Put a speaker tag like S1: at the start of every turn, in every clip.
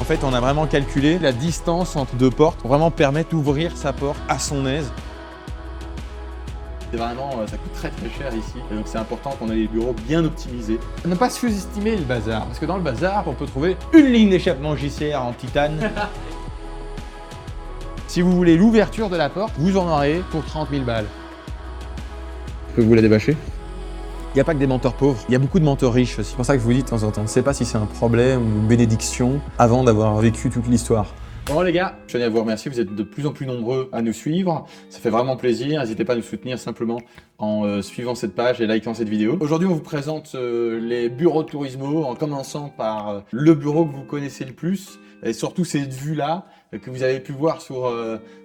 S1: fait, on a vraiment calculé la distance entre deux portes pour vraiment permettre d'ouvrir sa porte à son aise.
S2: C'est vraiment, ça coûte très cher ici, et donc c'est important qu'on ait les bureaux bien optimisés.
S1: Ne pas sous-estimer le bazar, parce que dans le bazar, on peut trouver une ligne d'échappement JCR en titane. Si vous voulez l'ouverture de la porte, vous en aurez pour 30 000 balles.
S2: Je peux vous la débâcher?
S1: Il n'y a pas que des menteurs pauvres, il y a beaucoup de menteurs riches. C'est pour ça que je vous dis de temps en temps, je ne sais pas si c'est un problème ou une bénédiction avant d'avoir vécu toute l'histoire.
S2: Bon les gars, je tenais à vous remercier, vous êtes de plus en plus nombreux à nous suivre, ça fait vraiment plaisir, n'hésitez pas à nous soutenir simplement en suivant cette page et likant cette vidéo. Aujourd'hui on vous présente les bureaux de Tourismo, en commençant par le bureau que vous connaissez le plus, et surtout cette vue-là que vous avez pu voir sur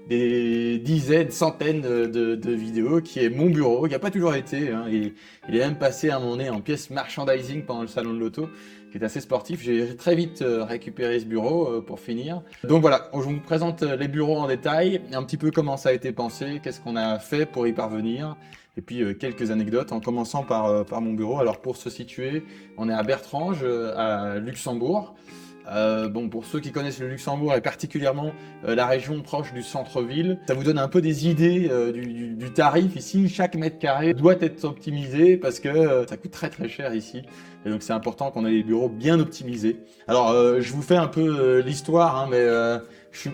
S2: des dizaines, centaines de vidéos, qui est mon bureau, qui n'a pas toujours été, hein. Il est même passé à un moment donné en pièce merchandising pendant le salon de l'auto, qui est assez sportif. J'ai très vite récupéré ce bureau pour finir. Donc voilà, je vous présente les bureaux en détail, un petit peu comment ça a été pensé, qu'est-ce qu'on a fait pour y parvenir, et puis quelques anecdotes, en commençant par mon bureau. Alors pour se situer, on est à Bertrange, à Luxembourg. Bon, pour ceux qui connaissent le Luxembourg et particulièrement la région proche du centre-ville, ça vous donne un peu des idées du tarif ici. Chaque mètre carré doit être optimisé parce que ça coûte très cher ici. Et donc c'est important qu'on ait les bureaux bien optimisés. Alors je vous fais un peu l'histoire, hein, mais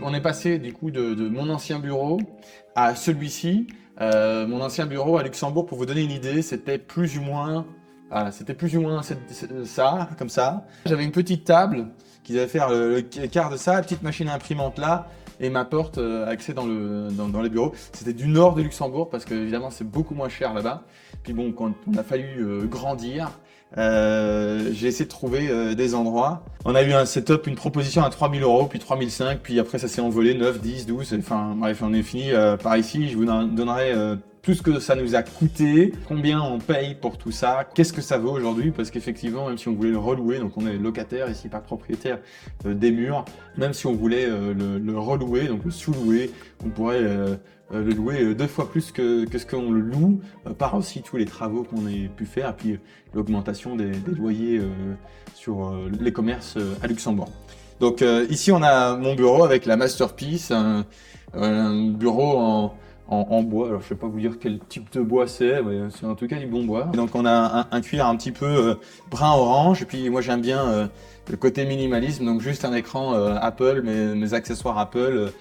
S2: on est passé du coup de mon ancien bureau à celui-ci. Mon ancien bureau à Luxembourg, pour vous donner une idée, c'était plus ou moins ça, comme ça. J'avais une petite table qui devait faire le quart de ça, la petite machine à imprimante là, et ma porte accès dans les bureaux. C'était du nord de Luxembourg parce que évidemment c'est beaucoup moins cher là-bas. Puis bon, quand on a fallu grandir, j'ai essayé de trouver des endroits. On a eu un setup, une proposition à 3 000 €, puis 3 500, puis après ça s'est envolé 9, 10, 12, enfin bref, on est fini par ici. Je vous donnerai tout ce que ça nous a coûté, combien on paye pour tout ça, qu'est-ce que ça vaut aujourd'hui, parce qu'effectivement, même si on voulait le relouer, donc on est locataire ici, pas propriétaire des murs, même si on voulait le relouer, donc le sous-louer, on pourrait le louer 2 fois plus que ce qu'on le loue, par aussi tous les travaux qu'on ait pu faire, et puis l'augmentation des loyers sur les commerces à Luxembourg. Donc ici on a mon bureau avec la Masterpiece, un bureau en bois. Alors je ne vais pas vous dire quel type de bois c'est, mais c'est en tout cas du bon bois. Et donc on a un cuir un petit peu brun orange, et puis moi j'aime bien le côté minimalisme, donc juste un écran Apple, mes accessoires Apple,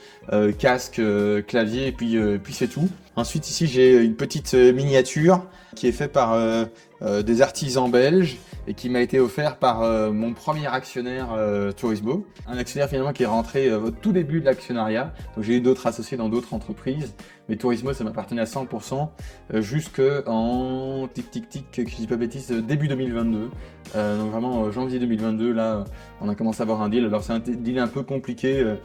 S2: casque, clavier, et puis c'est tout. Ensuite ici j'ai une petite miniature qui est faite par des artisans belges et qui m'a été offert par mon premier actionnaire Tourismo. Un actionnaire finalement qui est rentré au tout début de l'actionnariat. Donc j'ai eu d'autres associés dans d'autres entreprises, mais Tourismo ça m'appartenait à 100% jusqu'en que je dis pas bêtise, début 2022. Donc vraiment janvier 2022, là on a commencé à avoir un deal. Alors c'est un deal un peu compliqué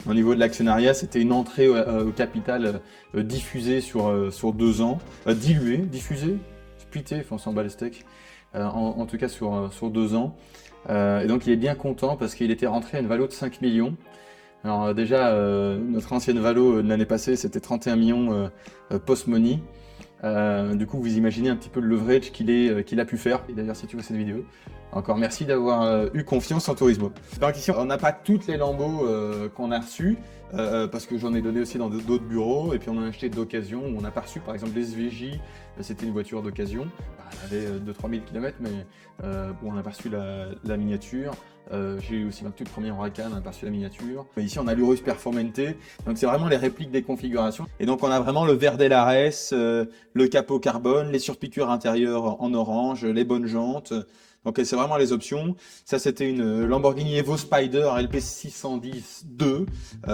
S2: au niveau de l'actionnariat, c'était une entrée au capital diffusée sur 2 ans, diffusée, splitté, enfin on s'en bat les steaks. En tout cas sur 2 ans. Et donc il est bien content parce qu'il était rentré à une valo de 5 millions. Alors déjà, notre ancienne valo de l'année passée, c'était 31 millions post-money. Du coup, vous imaginez un petit peu le leverage qu'il a pu faire. Et d'ailleurs, si tu vois cette vidéo, encore merci d'avoir eu confiance en Tourismo. Donc ici, on n'a pas toutes les lambeaux qu'on a reçus, parce que j'en ai donné aussi dans d'autres bureaux, et puis on a acheté d'occasion. On n'a pas reçu, par exemple, l'SVJ, c'était une voiture d'occasion. Elle avait 2-3 000 km, mais bon, on n'a pas reçu la miniature. J'ai eu aussi ma toute première Huracan, on n'a pas reçu la miniature. Ici, on a l'Urus Performante, donc c'est vraiment les répliques des configurations. Et donc, on a vraiment le Verdel Ares, le capot carbone, les surpiqûres intérieures en orange, les bonnes jantes. Donc c'est vraiment les options. Ça c'était une Lamborghini Evo Spider LP 610-2,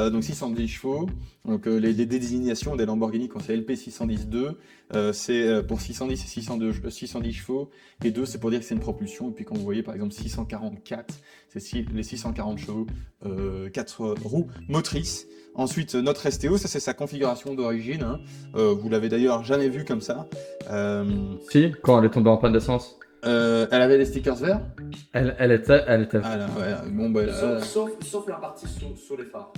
S2: donc 610 chevaux. Donc les désignations des Lamborghini quand c'est LP 610-2, c'est pour 610 et 610 chevaux, et 2 c'est pour dire que c'est une propulsion. Et puis quand vous voyez par exemple 644, c'est les 640 chevaux, 4 roues motrices. Ensuite notre STO, ça c'est sa configuration d'origine, hein. Vous l'avez d'ailleurs jamais vu comme ça.
S3: Si, quand elle est tombée en panne d'essence.
S2: Elle avait les stickers verts.
S3: Elle était.
S2: Ah là, ouais, bon bah
S4: Sauf la partie sous les phares.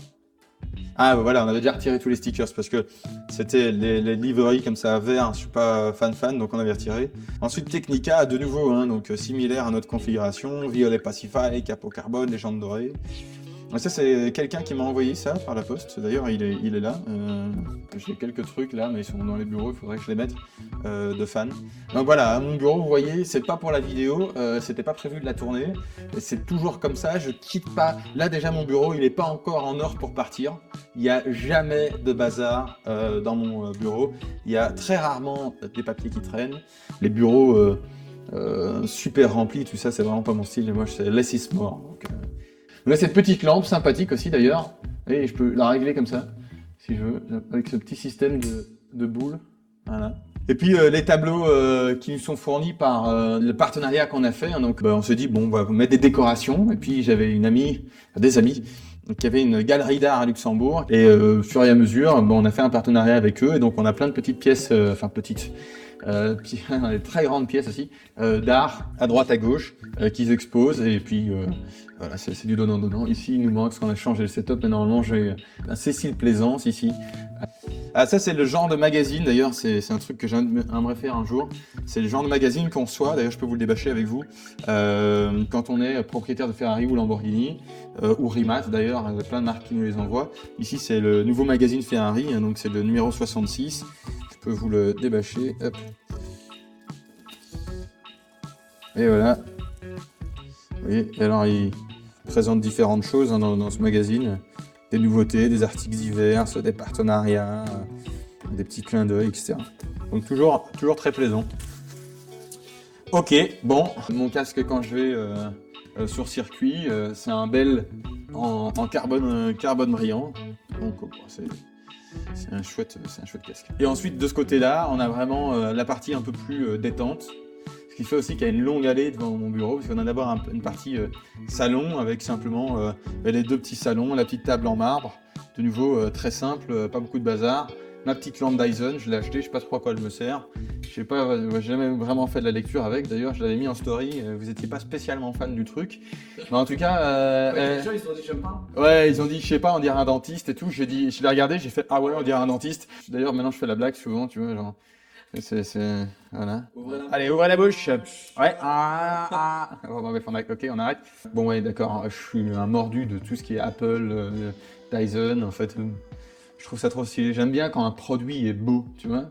S2: Ah bah voilà, on avait déjà retiré tous les stickers parce que c'était les liveries comme ça verts, je suis pas fan, donc on avait retiré. Ensuite Technica de nouveau, hein, donc similaire à notre configuration, violet Pacify, capot carbone, les jantes dorées. Ça, c'est quelqu'un qui m'a envoyé ça par la poste. D'ailleurs, il est là. J'ai quelques trucs là, mais ils sont dans les bureaux, il faudrait que je les mette, de fans. Donc voilà, mon bureau, vous voyez, c'est pas pour la vidéo, c'était pas prévu de la tourner. C'est toujours comme ça, je quitte pas. Là, déjà, mon bureau, il est pas encore en ordre pour partir. Il n'y a jamais de bazar dans mon bureau. Il y a très rarement des papiers qui traînent. Les bureaux super remplis, tout ça, c'est vraiment pas mon style. Moi, c'est less is more. Donc, là, cette petite lampe, sympathique aussi d'ailleurs. Et je peux la régler comme ça, si je veux, avec ce petit système de boules. Voilà. Et puis les tableaux qui nous sont fournis par le partenariat qu'on a fait. Hein, donc on se dit, bon, on va mettre des décorations. Et puis j'avais des amis, qui avaient une galerie d'art à Luxembourg. Et au fur et à mesure, on a fait un partenariat avec eux. Et donc on a plein de petites pièces, très grandes pièces aussi, d'art à droite à gauche, qu'ils exposent. Et puis voilà, c'est du donnant-donnant. Ici, il nous manque, parce qu'on a changé le setup, mais normalement, j'ai un Cécile Plaisance ici. Ah, ça, c'est le genre de magazine, d'ailleurs, c'est un truc que j'aimerais faire un jour. C'est le genre de magazine qu'on reçoit, d'ailleurs, je peux vous le débâcher avec vous, quand on est propriétaire de Ferrari ou Lamborghini, ou Rimac, d'ailleurs, il y a plein de marques qui nous les envoient. Ici, c'est le nouveau magazine Ferrari, hein, donc c'est le numéro 66. Je peux vous le débâcher, hop. Et voilà. Vous voyez, et alors, il présente différentes choses hein, dans ce magazine. Des nouveautés, des articles divers, des partenariats, des petits clins d'œil, etc. Donc toujours très plaisant. Ok, bon, mon casque quand je vais sur circuit, c'est un Bell en carbone brillant. Donc c'est un chouette casque. Et ensuite de ce côté-là, on a vraiment la partie un peu plus détente. Ce qui fait aussi qu'il y a une longue allée devant mon bureau, parce qu'on a d'abord une partie salon avec simplement les deux petits salons, la petite table en marbre, de nouveau très simple, pas beaucoup de bazar. Ma petite lampe Dyson, je l'ai achetée, je sais pas trop à quoi elle me sert. Je sais pas, j'ai jamais vraiment fait de la lecture avec, d'ailleurs je l'avais mis en story, vous étiez pas spécialement fan du truc. Mais en tout cas...
S4: les gens, ils ont dit j'aime pas.
S2: Ouais, ils ont dit, je sais pas, on dirait un dentiste et tout. Je l'ai regardé, j'ai fait, ah ouais, on dirait un dentiste. D'ailleurs maintenant je fais la blague souvent, tu vois, genre... Voilà. Allez, ouvrez la bouche. Ouais. Ok, on arrête. Bon, ouais, d'accord. Je suis un mordu de tout ce qui est Apple, Dyson. En fait, je trouve ça trop stylé. J'aime bien quand un produit est beau, tu vois.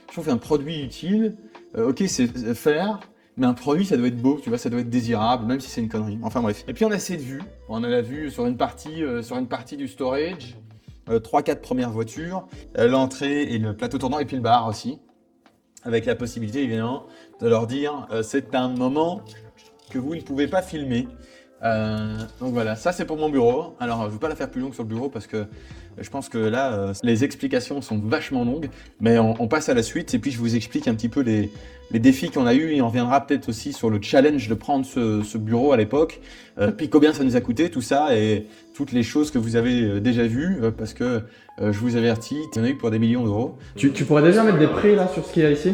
S2: Je trouve qu'un produit utile, ok, c'est faire, mais un produit, ça doit être beau, tu vois, ça doit être désirable, même si c'est une connerie. Enfin bref. Et puis on a cette vue. On a la vue sur une partie du storage. 3-4 premières voitures, l'entrée et le plateau tournant, et puis le bar aussi. Avec la possibilité, évidemment, de leur dire c'est un moment que vous ne pouvez pas filmer. Donc voilà, ça c'est pour mon bureau. Alors, je ne vais pas la faire plus longue sur le bureau parce que je pense que là, les explications sont vachement longues. Mais on passe à la suite et puis je vous explique un petit peu les défis qu'on a eus et on reviendra peut-être aussi sur le challenge de prendre ce bureau à l'époque. Puis combien ça nous a coûté, tout ça et toutes les choses que vous avez déjà vues parce que je vous avertis, il y en a eu pour des millions d'euros.
S3: Tu pourrais déjà mettre des prix là sur ce qu'il y a ici?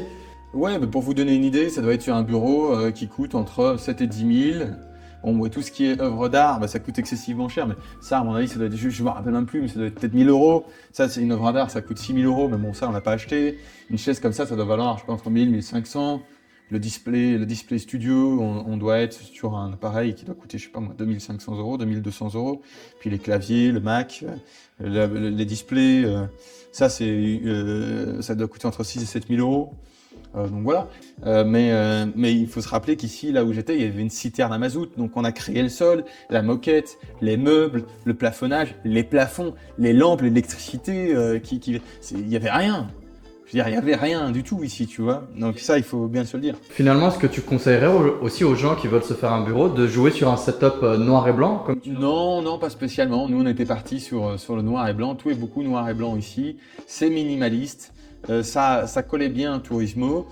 S2: Ouais, mais pour vous donner une idée, ça doit être sur un bureau qui coûte entre 7 et 10 000. Bon, tout ce qui est œuvre d'art, ça coûte excessivement cher, mais ça, à mon avis, ça doit être, je me rappelle même plus, mais ça doit être peut-être 1 000 euros. Ça, c'est une œuvre d'art, ça coûte 6 000 euros, mais bon, ça, on l'a pas acheté. Une chaise comme ça doit valoir, je pense, entre 1 000 et 1 500. Le display studio, on doit être sur un appareil qui doit coûter, je sais pas moi, 2 500 euros, 2 200 euros. Puis les claviers, le Mac, les displays, ça doit coûter entre 6 et 7 000 euros. Donc voilà, mais il faut se rappeler qu'ici, là où j'étais, il y avait une citerne à mazout, donc on a créé le sol, la moquette, les meubles, le plafonnage, les plafonds, les lampes, l'électricité, il y avait rien. Je veux dire, il y avait rien du tout ici, tu vois. Donc ça, il faut bien se le dire.
S3: Finalement, est-ce que tu conseillerais aussi aux gens qui veulent se faire un bureau de jouer sur un setup noir et blanc comme...
S2: Non, pas spécialement. Nous, on était partis sur le noir et blanc. Tout est beaucoup noir et blanc ici. C'est minimaliste. Ça collait bien à Turismo,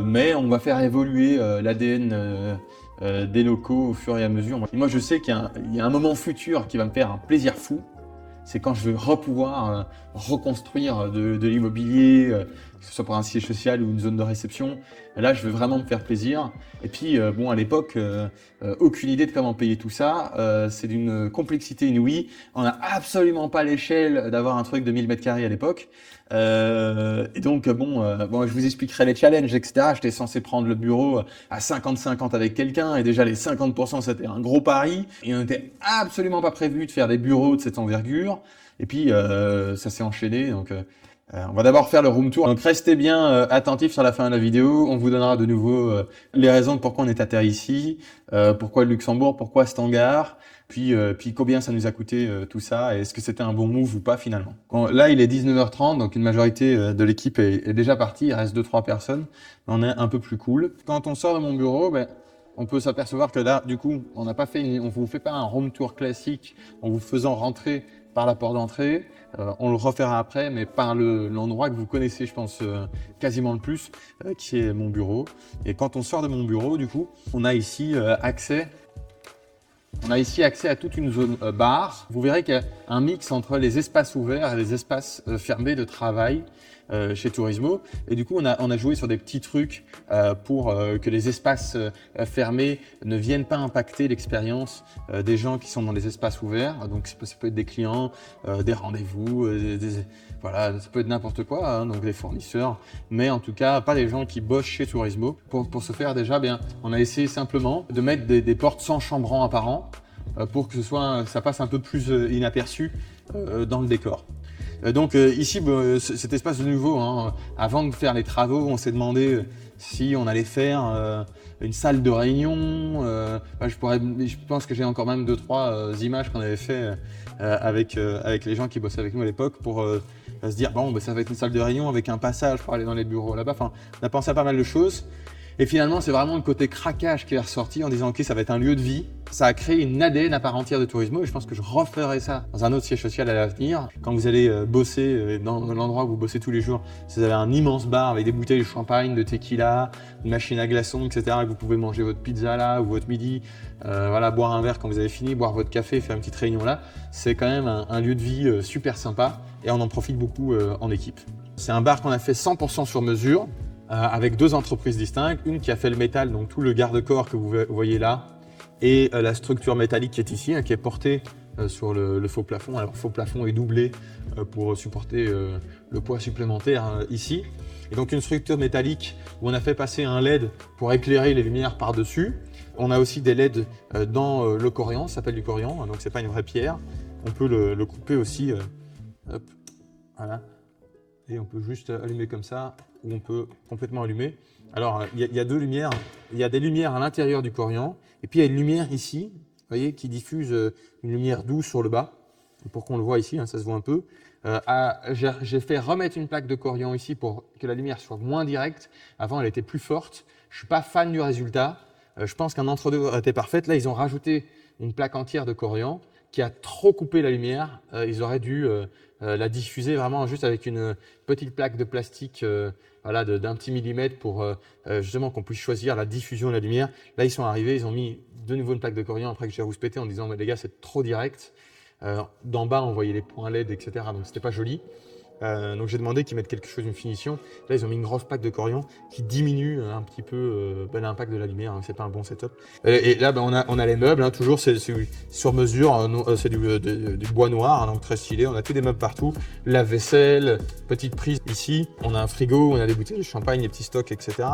S2: mais on va faire évoluer l'ADN des locaux au fur et à mesure. Et moi, je sais qu'il y a un moment futur qui va me faire un plaisir fou. C'est quand je vais pouvoir reconstruire de l'immobilier que ce soit pour un siège social ou une zone de réception. Là, je veux vraiment me faire plaisir. Et puis, bon, à l'époque, aucune idée de comment payer tout ça. C'est d'une complexité inouïe. On n'a absolument pas l'échelle d'avoir un truc de 1000 mètres carrés à l'époque. Et donc, bon, je vous expliquerai les challenges, etc. J'étais censé prendre le bureau à 50-50 avec quelqu'un. Et déjà, les 50%, c'était un gros pari. Et on n'était absolument pas prévu de faire des bureaux de cette envergure. Et puis, ça s'est enchaîné. Donc, on va d'abord faire le room tour. Donc restez bien attentifs sur la fin de la vidéo. On vous donnera de nouveau les raisons de pourquoi on est atterri ici, pourquoi le Luxembourg, pourquoi cet hangar, puis combien ça nous a coûté tout ça et est-ce que c'était un bon move ou pas finalement. Là, il est 19h30, donc une majorité de l'équipe est déjà partie. Il reste 2-3 personnes. On est un peu plus cool. Quand on sort de mon bureau, on peut s'apercevoir que là, du coup, on vous fait pas un room tour classique en vous faisant rentrer par la porte d'entrée. On le refera après, mais par l'endroit que vous connaissez, je pense, quasiment le plus, qui est mon bureau. Et quand on sort de mon bureau, du coup, on a ici accès à toute une zone bar. Vous verrez qu'il y a un mix entre les espaces ouverts et les espaces fermés de travail chez Turismo. Et du coup, on a joué sur des petits trucs pour que les espaces fermés ne viennent pas impacter l'expérience des gens qui sont dans les espaces ouverts. Donc, ça peut être des clients, des rendez-vous, voilà, ça peut être n'importe quoi, hein, donc des fournisseurs. Mais en tout cas, pas des gens qui bossent chez Turismo. Pour ce faire, déjà, on a essayé simplement de mettre des portes sans chambranles apparents pour que ça passe un peu plus inaperçu dans le décor. Donc ici, cet espace de nouveau, hein, avant de faire les travaux, on s'est demandé si on allait faire une salle de réunion. Je pense que j'ai encore même 2-3 images qu'on avait fait avec les gens qui bossaient avec nous à l'époque pour se dire bon, ça va être une salle de réunion avec un passage pour aller dans les bureaux là-bas. Enfin, on a pensé à pas mal de choses. Et finalement, c'est vraiment le côté craquage qui est ressorti en disant ok, ça va être un lieu de vie. Ça a créé une ADN à part entière de Turismo et je pense que je referai ça dans un autre siège social à l'avenir. Quand vous allez bosser dans l'endroit où vous bossez tous les jours, vous avez un immense bar avec des bouteilles de champagne, de tequila, une machine à glaçons, etc. Et vous pouvez manger votre pizza là ou votre midi, voilà, boire un verre quand vous avez fini, boire votre café, faire une petite réunion là. C'est quand même un lieu de vie super sympa et on en profite beaucoup en équipe. C'est un bar qu'on a fait 100% sur mesure. Avec 2 entreprises distinctes, une qui a fait le métal, donc tout le garde-corps que vous voyez là, et la structure métallique qui est ici, hein, qui est portée sur le faux plafond. Alors, le faux plafond est doublé pour supporter le poids supplémentaire ici. Et donc, une structure métallique où on a fait passer un LED pour éclairer les lumières par-dessus. On a aussi des LED dans le corian, ça s'appelle du corian, donc c'est pas une vraie pierre. On peut le couper aussi, hop, voilà. Et on peut juste allumer comme ça, ou on peut complètement allumer. Alors, il y a 2 lumières. Il y a des lumières à l'intérieur du corian, et puis il y a une lumière ici, vous voyez, qui diffuse une lumière douce sur le bas, pour qu'on le voit ici, hein, ça se voit un peu. J'ai fait remettre une plaque de corian ici pour que la lumière soit moins directe. Avant, elle était plus forte. Je suis pas fan du résultat. Je pense qu'un entre-deux aurait été parfait. Là, ils ont rajouté une plaque entière de corian qui a trop coupé la lumière. Ils auraient dû la diffuser vraiment juste avec une petite plaque de plastique voilà, d'un petit millimètre pour justement qu'on puisse choisir la diffusion de la lumière. Là, ils sont arrivés, ils ont mis de nouveau une plaque de corian après que j'ai rouspété en disant mais les gars, c'est trop direct. D'en bas, on voyait les points LED, etc. Donc, c'était pas joli. Donc, j'ai demandé qu'ils mettent quelque chose, une finition. Là, ils ont mis une grosse plaque de corian qui diminue un petit peu l'impact de la lumière. Hein, c'est pas un bon setup. Et là, on a les meubles. Hein, toujours, c'est sur mesure. C'est du bois noir, hein, donc très stylé. On a tous des meubles partout. La vaisselle, petite prise ici. On a un frigo, on a des bouteilles de champagne, des petits stocks, etc.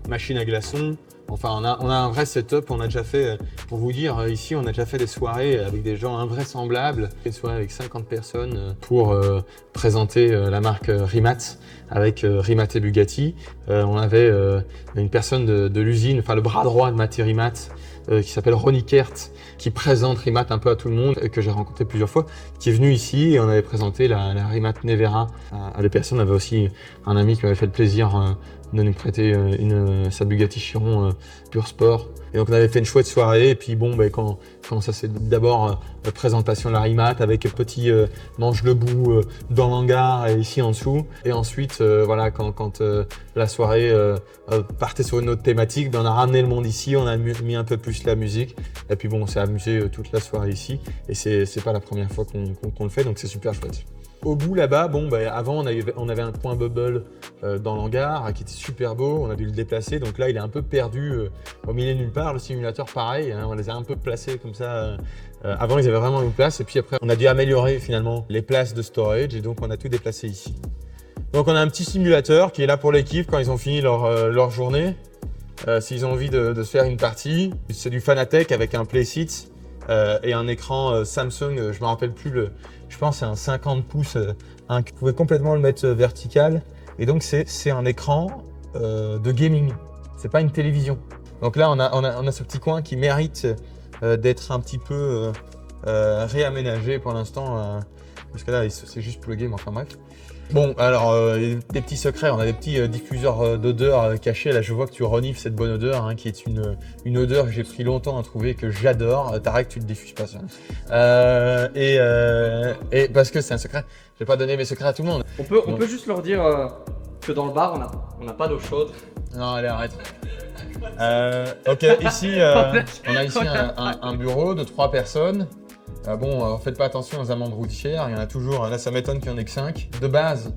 S2: Machine à glaçons. Enfin, on a un vrai setup. On a déjà fait, pour vous dire, ici, on a déjà fait des soirées avec des gens invraisemblables. Des soirées avec 50 personnes pour présenter la marque Rimac avec Rimac et Bugatti. On avait une personne de l'usine, enfin le bras droit de Mathieu Rimac, qui s'appelle Ronnie Kert, qui présente Rimac un peu à tout le monde, que j'ai rencontré plusieurs fois, qui est venu ici et on avait présenté la Rimac Nevera à des personnes. On avait aussi un ami qui m'avait fait le plaisir de nous prêter sa Bugatti Chiron Pure Sport. Et donc on avait fait une chouette soirée et puis bon, quand ça c'est d'abord présentation de la Rimac avec petit manche debout dans l'hangar et ici en dessous. Et ensuite voilà, quand la soirée partait sur une autre thématique, on a ramené le monde ici, on a mis un peu plus la musique et puis bon, on s'est amusé toute la soirée ici et c'est pas la première fois qu'on le fait, donc c'est super chouette. au bout là-bas, bon, bah, avant on avait un coin bubble dans l'hangar qui était super beau, on a dû le déplacer, donc là il est un peu perdu au milieu de nulle part. Le simulateur pareil, hein, on les a un peu placés comme ça. Avant ils avaient vraiment une place et puis après on a dû améliorer finalement les places de storage et donc on a tout déplacé ici. Donc on a un petit simulateur qui est là pour l'équipe quand ils ont fini leur journée. S'ils ont envie de se faire une partie, c'est du Fanatec avec un Playseat et un écran Samsung, je me rappelle plus je pense c'est un 50 pouces, vous pouvez complètement le mettre vertical et donc c'est un écran de gaming, c'est pas une télévision. Donc là on a ce petit coin qui mérite d'être un petit peu réaménagé pour l'instant, parce que là c'est juste plugué, mais enfin bref. Bon, alors, des petits secrets, on a des petits diffuseurs d'odeur cachés. Là, je vois que tu renifles cette bonne odeur, hein, qui est une odeur que j'ai pris longtemps à trouver, que j'adore. Tarek, tu le diffuses pas, ça. Et parce que c'est un secret. Je vais pas donner mes secrets à tout le monde.
S3: On peut juste leur dire que dans le bar, on n'a pas d'eau chaude.
S2: Non, allez, arrête. Ok, ici, on a ici un bureau de 3 personnes. Bon, faites pas attention aux amendes routières, il y en a toujours, là ça m'étonne qu'il n'y en ait que 5. De base,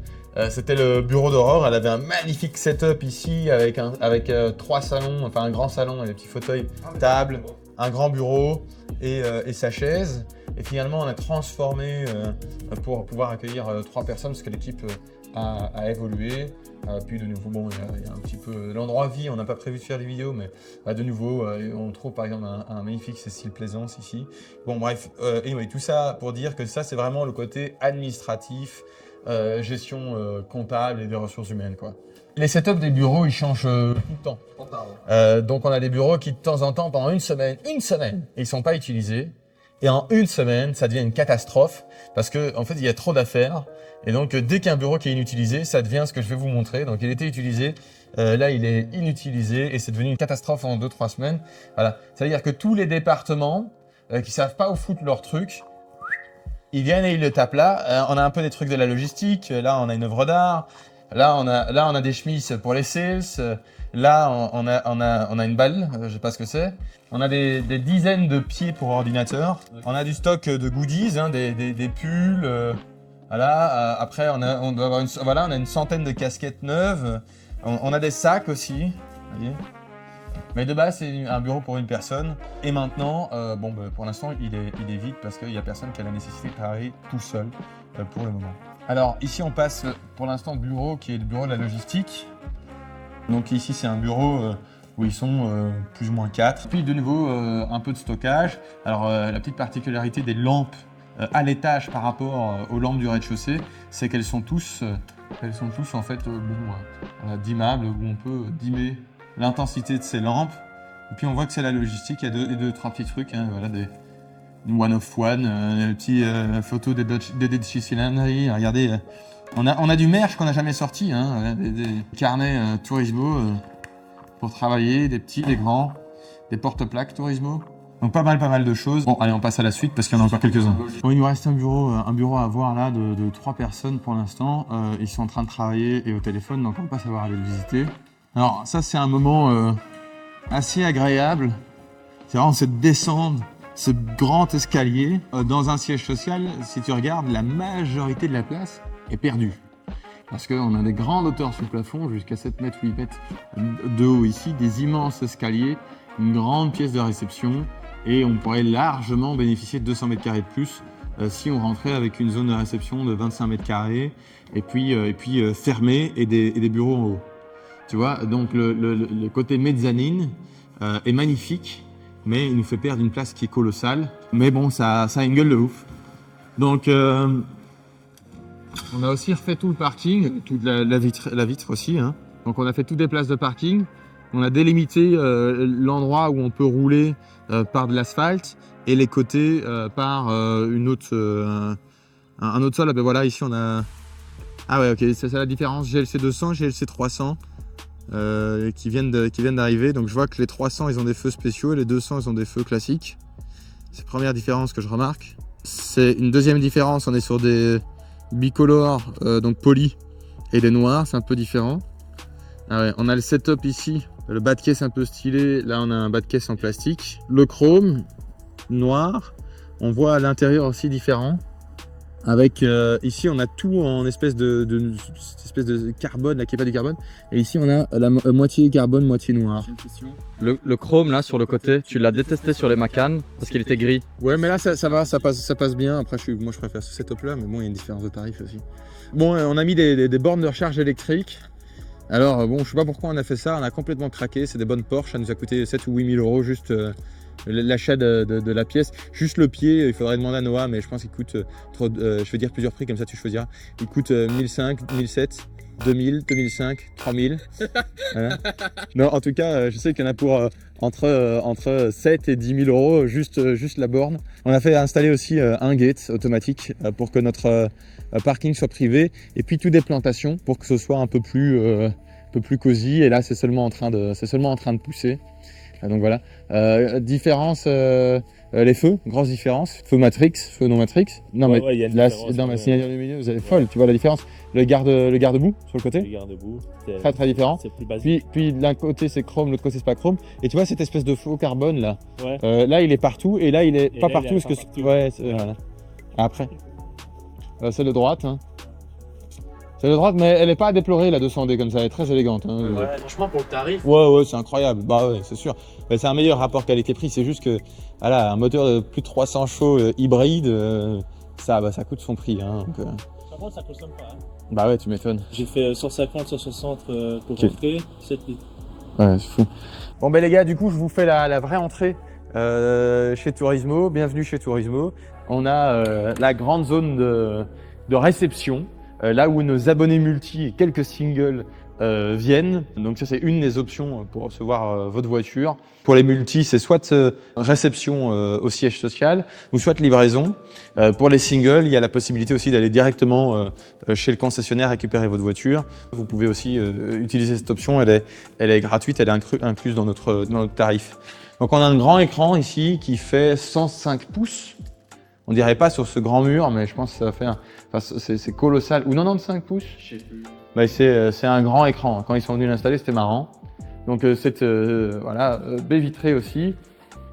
S2: c'était le bureau d'Aurore, elle avait un magnifique setup ici avec 3 salons, enfin un grand salon et des petits fauteuils, table, un grand bureau et sa chaise. Et finalement, on a transformé pour pouvoir accueillir 3 personnes parce que l'équipe a évolué. Puis de nouveau, bon, il y a un petit peu l'endroit vie, on n'a pas prévu de faire des vidéos, mais de nouveau, on trouve par exemple un magnifique Cécile Plaisance ici. Bon bref, anyway, tout ça pour dire que ça c'est vraiment le côté administratif, gestion comptable et des ressources humaines, quoi. Les setups des bureaux, ils changent tout le temps. Donc on a des bureaux qui de temps en temps, pendant une semaine, ils sont pas utilisés. Et en une semaine, ça devient une catastrophe parce que en fait, il y a trop d'affaires. Et donc, dès qu'un bureau qui est inutilisé, ça devient ce que je vais vous montrer. Donc, il était utilisé. Là, il est inutilisé et c'est devenu une catastrophe en 2-3 semaines. Voilà. Ça veut dire que tous les départements qui savent pas où foutre leur truc, ils viennent et ils le tapent là. On a un peu des trucs de la logistique. Là, on a une œuvre d'art. Là, on a des chemises pour les sales. Là, on a une balle. Je sais pas ce que c'est. On a des dizaines de pieds pour ordinateur. On a du stock de goodies, hein, des pulls. Voilà. Après, on doit avoir on a une centaine de casquettes neuves. On a des sacs aussi. Voyez. Mais de base, c'est un bureau pour une personne. Et maintenant, pour l'instant, il est vide parce qu'il n'y a personne qui a la nécessité de travailler tout seul pour le moment. Alors ici, on passe pour l'instant au bureau qui est le bureau de la logistique. Donc ici, c'est un bureau où ils sont plus ou moins 4. Puis de nouveau, un peu de stockage. Alors la petite particularité des lampes à l'étage par rapport aux lampes du rez-de-chaussée, c'est qu'elles sont tous en fait dimmables, où on peut dimmer l'intensité de ces lampes. Et puis on voit que c'est la logistique, il y a deux, trois petits trucs, hein, voilà, des one of one, des petites photos des Dutch Cylindry. Regardez, on a du merch qu'on n'a jamais sorti, hein, des carnets Turismo pour travailler, des petits, des grands, des porte-plaques Turismo. Donc pas mal de choses. Bon, allez, on passe à la suite parce qu'il y en a encore quelques-uns. Bon, il nous reste un bureau à voir là de 3 personnes pour l'instant. Ils sont en train de travailler et au téléphone, donc on va pas savoir aller le visiter. Alors ça, c'est un moment assez agréable. C'est vraiment cette descente, ce grand escalier. Dans un siège social, si tu regardes, la majorité de la place est perdue. Parce qu'on a des grandes hauteurs sous le plafond, jusqu'à 7 mètres, 8 mètres de haut ici, des immenses escaliers, une grande pièce de réception. Et on pourrait largement bénéficier de 200 mètres carrés de plus si on rentrait avec une zone de réception de 25 mètres carrés et puis fermée et des bureaux en haut. Tu vois, donc le côté mezzanine est magnifique, mais il nous fait perdre une place qui est colossale. Mais bon, ça a une gueule de ouf. Donc, on a aussi refait tout le parking, toute la vitre aussi. Hein. Donc, on a fait toutes des places de parking. On a délimité l'endroit où on peut rouler par de l'asphalte et les côtés par un autre sol. Ben voilà, ici on a... Ah ouais, ok, c'est ça la différence. GLC 200, GLC 300 qui viennent d'arriver. Donc je vois que les 300 ils ont des feux spéciaux et les 200 ils ont des feux classiques. C'est la première différence que je remarque. C'est une deuxième différence, on est sur des bicolores, donc polis et des noirs, c'est un peu différent. Ah ouais, on a le setup ici, le bas de caisse un peu stylé, là on a un bas de caisse en plastique. Le chrome, noir, on voit à l'intérieur aussi différent.
S1: Avec ici on a tout en espèce cette espèce de carbone là qui est pas du carbone, et ici on a la moitié carbone, moitié noir.
S2: J'ai une question.
S3: Le chrome là sur le côté, tu l'as détesté sur les Macan parce qu'il était gris.
S1: Ouais, mais là ça va, ça passe bien. Après moi je préfère ce setup là, mais bon il y a une différence de tarif aussi. Bon, on a mis des bornes de recharge électrique. Alors bon, je sais pas pourquoi on a fait ça, on a complètement craqué. C'est des bonnes Porsche, ça nous a coûté 7 ou 8 000 euros juste l'achat de la pièce. Juste le pied, il faudrait demander à Noah, mais je pense qu'il coûte je vais dire plusieurs prix, comme ça tu choisiras. Il coûte 1005, 1007, 2000, 2005, 3000. Voilà. Non, en tout cas, je sais qu'il y en a pour entre 7 et 10 000 euros, juste la borne. On a fait installer aussi un gate automatique pour que notre parking soit privé, et puis tout des plantations pour que ce soit un peu plus cosy. Et là, c'est seulement en train de pousser. Donc voilà. Différence, les feux, grosse différence. Feu Matrix, feu non Matrix. Non,
S5: Ouais,
S1: mais
S5: ouais, il y a une
S1: la
S5: différence,
S1: signalisation lumineuse, vous avez folle, tu vois la différence. Le garde-boue sur le côté,
S5: Regarde debout.
S1: très très différent.
S5: C'est plus basique.
S1: Puis d'un côté c'est chrome, l'autre côté c'est pas chrome. Et tu vois cette espèce de faux carbone là,
S5: Ouais.
S1: là il est partout, et là il est
S5: Et
S1: pas
S5: là,
S1: partout
S5: il est
S1: parce
S5: pas
S1: que
S5: partout.
S1: ouais, voilà. Après, celle de droite, hein. Celle de droite, mais elle est pas à déplorer la 200D comme ça, elle est très élégante. Hein.
S5: Ouais, franchement, pour le tarif.
S1: Ouais, c'est incroyable. Bah ouais, c'est sûr. Mais c'est un meilleur rapport qualité-prix. C'est juste que, voilà, un moteur de plus de 300 chevaux hybride, ça coûte son prix. Hein, donc,
S5: Par contre, ça consomme pas. Hein.
S1: bah ouais, tu m'étonnes.
S5: J'ai fait 150, 160 pour
S1: Ok.
S5: rentrer, 7 litres.
S1: Ouais, c'est fou. Bon ben les gars, du coup, je vous fais la vraie entrée chez Turismo. Bienvenue chez Turismo. On a la grande zone de réception, là où nos abonnés multi et quelques singles viennent. Donc ça, c'est une des options pour recevoir votre voiture. Pour les multis, c'est soit réception au siège social, ou soit livraison. Pour les singles, il y a la possibilité aussi d'aller directement chez le concessionnaire récupérer votre voiture. Vous pouvez aussi utiliser cette option, elle est gratuite, elle est incluse dans notre tarif. Donc on a un grand écran ici qui fait 105 pouces. On dirait pas sur ce grand mur, mais je pense que ça fait c'est colossal. Ou 95 pouces.
S2: Je sais plus.
S1: Bah, c'est un grand écran. Quand ils sont venus l'installer, c'était marrant. Donc voilà, baie vitrée aussi.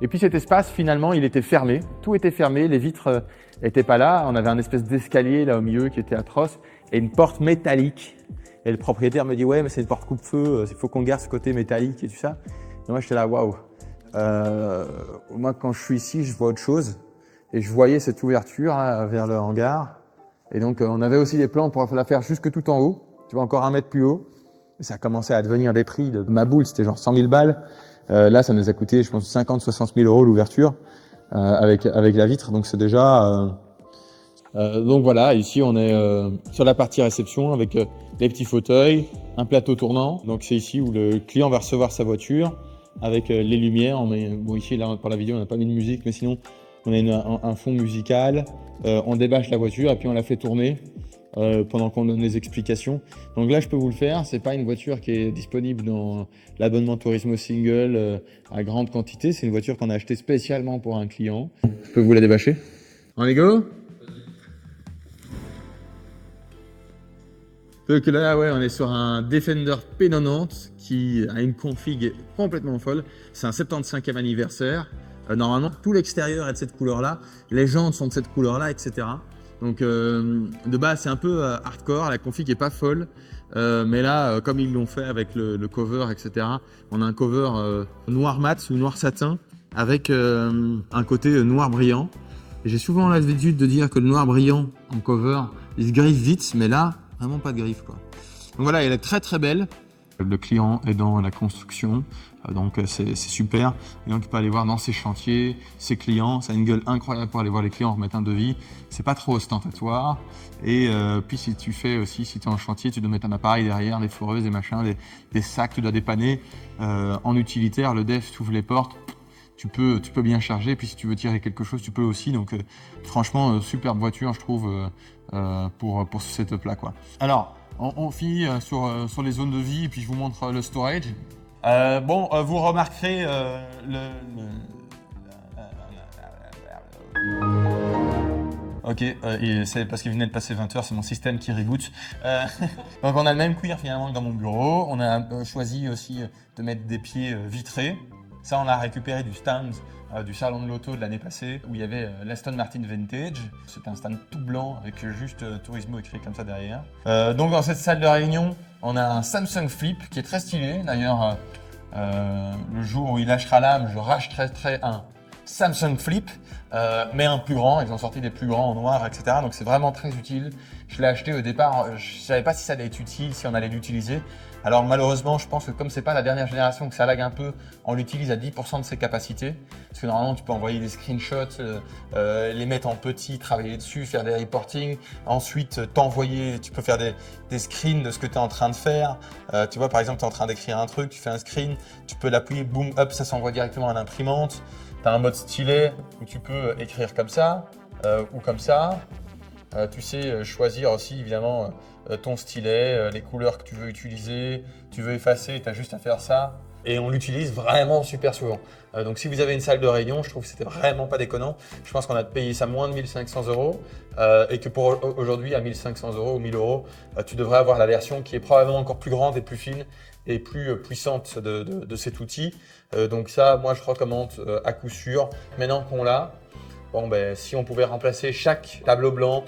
S1: Et puis cet espace, finalement, il était fermé. Tout était fermé, les vitres étaient pas là. On avait un espèce d'escalier là au milieu qui était atroce et une porte métallique. Et le propriétaire me dit ouais, mais c'est une porte coupe-feu. Il faut qu'on garde ce côté métallique et tout ça. Et moi j'étais là, waouh. Moi quand je suis ici, je vois autre chose. Et je voyais cette ouverture là, vers le hangar. Et donc on avait aussi des plans pour la faire jusque tout en haut. Tu vois, encore un mètre plus haut. Et ça a commencé à devenir des prix de ma boule, c'était genre 100 000 balles. Là, ça nous a coûté, je pense, 50-60 000 euros l'ouverture avec la vitre. Donc c'est déjà... donc voilà, ici on est sur la partie réception avec les petits fauteuils, un plateau tournant. Donc c'est ici où le client va recevoir sa voiture avec les lumières. Bon ici, là, pour la vidéo, on n'a pas mis de musique, mais sinon on a un fond musical. On débâche la voiture et puis on la fait tourner. Pendant qu'on donne les explications. Donc là, je peux vous le faire. C'est pas une voiture qui est disponible dans l'abonnement Turismo Single à grande quantité. C'est une voiture qu'on a achetée spécialement pour un client. Je peux vous la débâcher. On est go? Donc là, ouais, on est sur un Defender P90 qui a une config complètement folle. C'est un 75e anniversaire. Normalement, tout l'extérieur est de cette couleur-là. Les jantes sont de cette couleur-là, etc. Donc de base c'est un peu hardcore, la config est pas folle, mais là comme ils l'ont fait avec le cover, etc. On a un cover noir mat ou noir satin avec un côté noir brillant. J'ai souvent l'habitude de dire que le noir brillant en cover il se griffe vite, mais là vraiment pas de griffe quoi. Donc voilà, elle est très très belle. Le client est dans la construction, donc c'est super. Et donc il peut aller voir dans ses chantiers, ses clients. Ça a une gueule incroyable pour aller voir les clients, remettre un devis. C'est pas trop ostentatoire. Et puis si tu es en chantier, tu dois mettre un appareil derrière, des foreuses, des machins, des sacs, tu dois dépanner. En utilitaire, le def, tu ouvres les portes, tu peux bien charger. Et puis si tu veux tirer quelque chose, tu peux aussi. Donc franchement, superbe voiture, je trouve, pour ce setup là quoi. Alors, on finit sur les zones de vie et puis je vous montre le storage. Vous remarquerez Ok, c'est parce qu'il venait de passer 20 heures, c'est mon système qui reboot. Donc on a le même cuir finalement que dans mon bureau. On a choisi aussi de mettre des pieds vitrés.
S2: Ça, on l'a récupéré du stand du salon de l'auto de l'année passée où il y avait l'Aston Martin Vintage. C'était un stand tout blanc avec juste Turismo écrit comme ça derrière. Donc dans cette salle de réunion, on a un Samsung Flip qui est très stylé. D'ailleurs, le jour où il lâchera l'âme, je rachèterai un Samsung Flip, mais un plus grand. Ils ont sorti des plus grands en noir, etc. Donc c'est vraiment très utile. Je l'ai acheté au départ, je ne savais pas si ça allait être utile, si on allait l'utiliser. Alors malheureusement, je pense que comme c'est pas la dernière génération, que ça lag un peu, on l'utilise à 10% de ses capacités. Parce que normalement, tu peux envoyer des screenshots, les mettre en petit, travailler dessus, faire des reporting. Ensuite, t'envoyer, tu peux faire des screens de ce que tu es en train de faire. Tu vois, par exemple, tu es en train d'écrire un truc, tu fais un screen, tu peux l'appuyer, boum, hop, ça s'envoie directement à l'imprimante. Tu as un mode stylet où tu peux écrire comme ça ou comme ça. Tu sais choisir aussi évidemment ton stylet, les couleurs que tu veux utiliser, tu veux effacer, tu as juste à faire ça. Et on l'utilise vraiment super souvent. Donc si vous avez une salle de réunion, je trouve que c'était vraiment pas déconnant. Je pense qu'on a payé ça moins de 1500 € et que pour aujourd'hui à 1500 € ou 1000 €, tu devrais avoir la version qui est probablement encore plus grande et plus fine et plus puissante de cet outil. Donc ça, moi je recommande à coup sûr. Maintenant qu'on l'a, bon, ben, si on pouvait remplacer chaque tableau blanc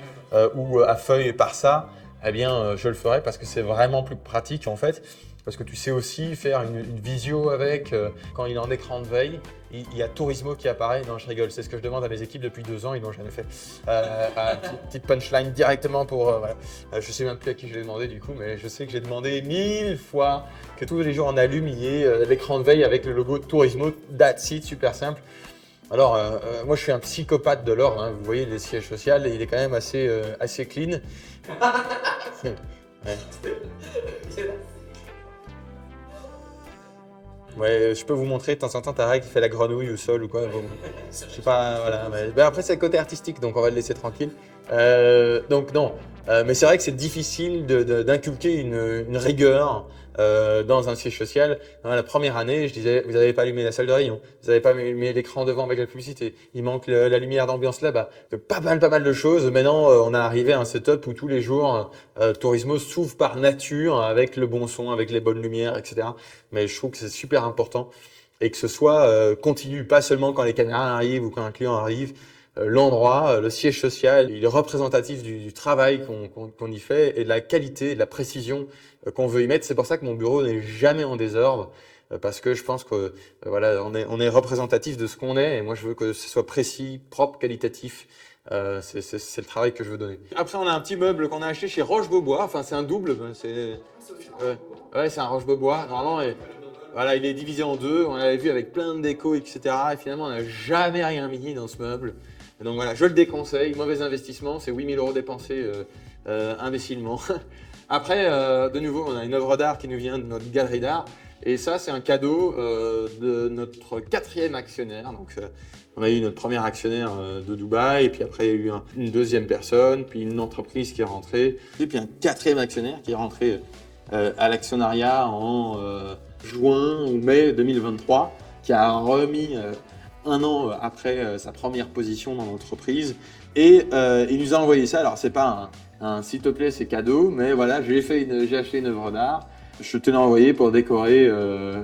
S2: ou à feuille par ça, eh bien, je le ferais parce que c'est vraiment plus pratique en fait. Parce que tu sais aussi faire une visio avec, quand il est en écran de veille, il y a Turismo qui apparaît. Non, je rigole, c'est ce que je demande à mes équipes depuis 2 ans, ils l'ont jamais fait. Petite punchline directement pour… voilà. Je sais même plus à qui je l'ai demandé du coup, mais je sais que j'ai demandé 1000 fois que tous les jours on allume, il y ait l'écran de veille avec le logo Turismo, that's it, super simple. Alors, moi je suis un psychopathe de l'or, hein. Vous voyez les sièges sociaux, il est quand même assez clean. Ouais. Ouais, je peux vous montrer de temps en temps ta règle qui fait la grenouille au sol ou quoi. Bon, je sais pas, voilà. Mais après, c'est le côté artistique, donc on va le laisser tranquille. Donc non, mais c'est vrai que c'est difficile d'inculquer une rigueur dans un siège social. Dans la première année, je disais, vous n'avez pas allumé la salle de réunion, vous n'avez pas allumé l'écran devant avec la publicité, il manque la lumière d'ambiance là-bas, pas mal de choses. Maintenant, on est arrivé à un setup où tous les jours, Turismo s'ouvre par nature avec le bon son, avec les bonnes lumières, etc. Mais je trouve que c'est super important et que ce soit continu, pas seulement quand les caméras arrivent ou quand un client arrive. L'endroit, le siège social, il est représentatif du travail qu'on y fait et de la qualité, de la précision qu'on veut y mettre. C'est pour ça que mon bureau n'est jamais en désordre parce que je pense que voilà, on est représentatif de ce qu'on est et moi je veux que ce soit précis, propre, qualitatif. C'est le travail que je veux donner. Après, on a un petit meuble qu'on a acheté chez Roche-Beaubois. Enfin, c'est un double. Ouais, c'est un Roche-Beaubois. Normalement, voilà, il est divisé en deux. On l'avait vu avec plein de déco, etc. Et finalement, on n'a jamais rien mis dans ce meuble. Donc voilà, je le déconseille, mauvais investissement, c'est 8000 € dépensés imbécilement. Après, de nouveau, on a une œuvre d'art qui nous vient de notre galerie d'art. Et ça, c'est un cadeau de notre 4e actionnaire. Donc, on a eu notre premier actionnaire de Dubaï, et puis après, il y a eu une deuxième personne, puis une entreprise qui est rentrée, et puis un 4e actionnaire qui est rentré à l'actionnariat en juin ou mai 2023, qui a remis… 1 an après sa première position dans l'entreprise et il nous a envoyé ça. Alors c'est pas un s'il te plaît c'est cadeau, mais voilà, j'ai acheté une œuvre d'art, je te l'ai envoyé pour décorer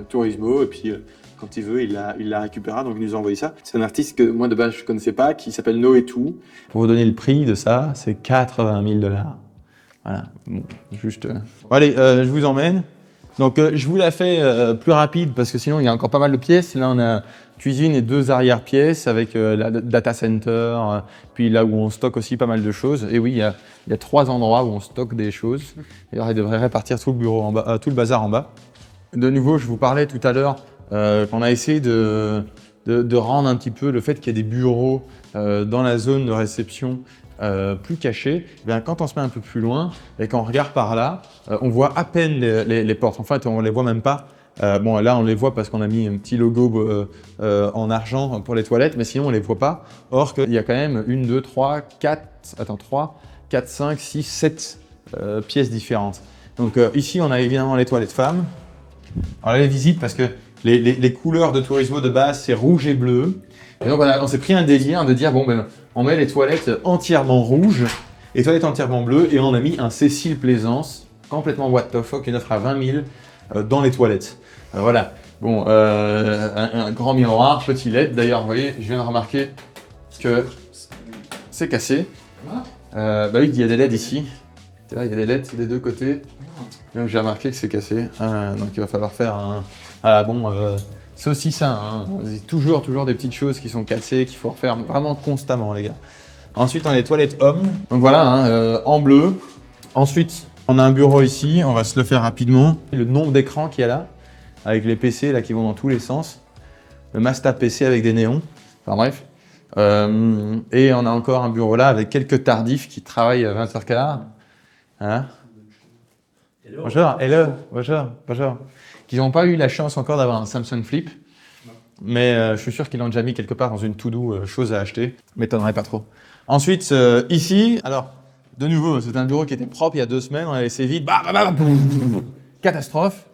S2: Turismo et puis quand il veut il la récupérera, donc il nous a envoyé ça. C'est un artiste que moi de base je connaissais pas qui s'appelle Noé Tout. Pour vous donner le prix de ça, c'est 80 000 $. Voilà, bon, juste… Bon, allez, je vous emmène. Donc je vous la fais plus rapide parce que sinon il y a encore pas mal de pièces. Là on a cuisine et 2 arrière-pièces avec la data center, puis là où on stocke aussi pas mal de choses. Et oui, il y a 3 endroits où on stocke des choses. D'ailleurs, il devrait répartir tout le bureau en bas, tout le bazar en bas. De nouveau, je vous parlais tout à l'heure qu'on a essayé de rendre un petit peu le fait qu'il y ait des bureaux dans la zone de réception plus cachés. Eh bien, quand on se met un peu plus loin et qu'on regarde par là, on voit à peine les portes. En fait, on ne les voit même pas. Bon, là, on les voit parce qu'on a mis un petit logo en argent pour les toilettes, mais sinon, on ne les voit pas. Or, qu'il y a quand même 1, 2, 3, 4, 5, 6, 7 pièces différentes. Donc ici, on a évidemment les toilettes femmes. Alors là, les visites, parce que les couleurs de Turismo de base, c'est rouge et bleu. Et donc, on s'est pris un délire de dire, bon, ben, on met les toilettes entièrement rouges, les toilettes entièrement bleues, et on a mis un Cécile Plaisance, complètement what the fuck, une offre à 20 000 dans les toilettes. Voilà.
S1: Bon, un grand miroir, petit LED. D'ailleurs, vous voyez, je viens de remarquer que c'est cassé. Bah oui, il y a des LED ici. Tu vois, il y a des LED des deux côtés. Donc j'ai remarqué que c'est cassé. Donc il va falloir faire un... Ah bon, c'est aussi ça. Hein. Toujours des petites choses qui sont cassées, qu'il faut refaire vraiment constamment, les gars. Ensuite, on a les toilettes hommes. Donc voilà, hein, en bleu. Ensuite, on a un bureau ici. On va se le faire rapidement. Le nombre d'écrans qu'il y a là, avec les PC là qui vont dans tous les sens. Le Masta PC avec des néons. Enfin bref. Et on a encore un bureau là avec quelques tardifs qui travaillent à 20h15. Hein? Bonjour, hello, bonjour. Qui n'ont pas eu la chance encore d'avoir un Samsung Flip. Mais je suis sûr qu'ils l'ont déjà mis quelque part dans une to-do chose à acheter. M'étonnerait pas trop. Ensuite, ici, alors, de nouveau, c'est un bureau qui était propre il y a 2 semaines. On a laissé vide. Catastrophe.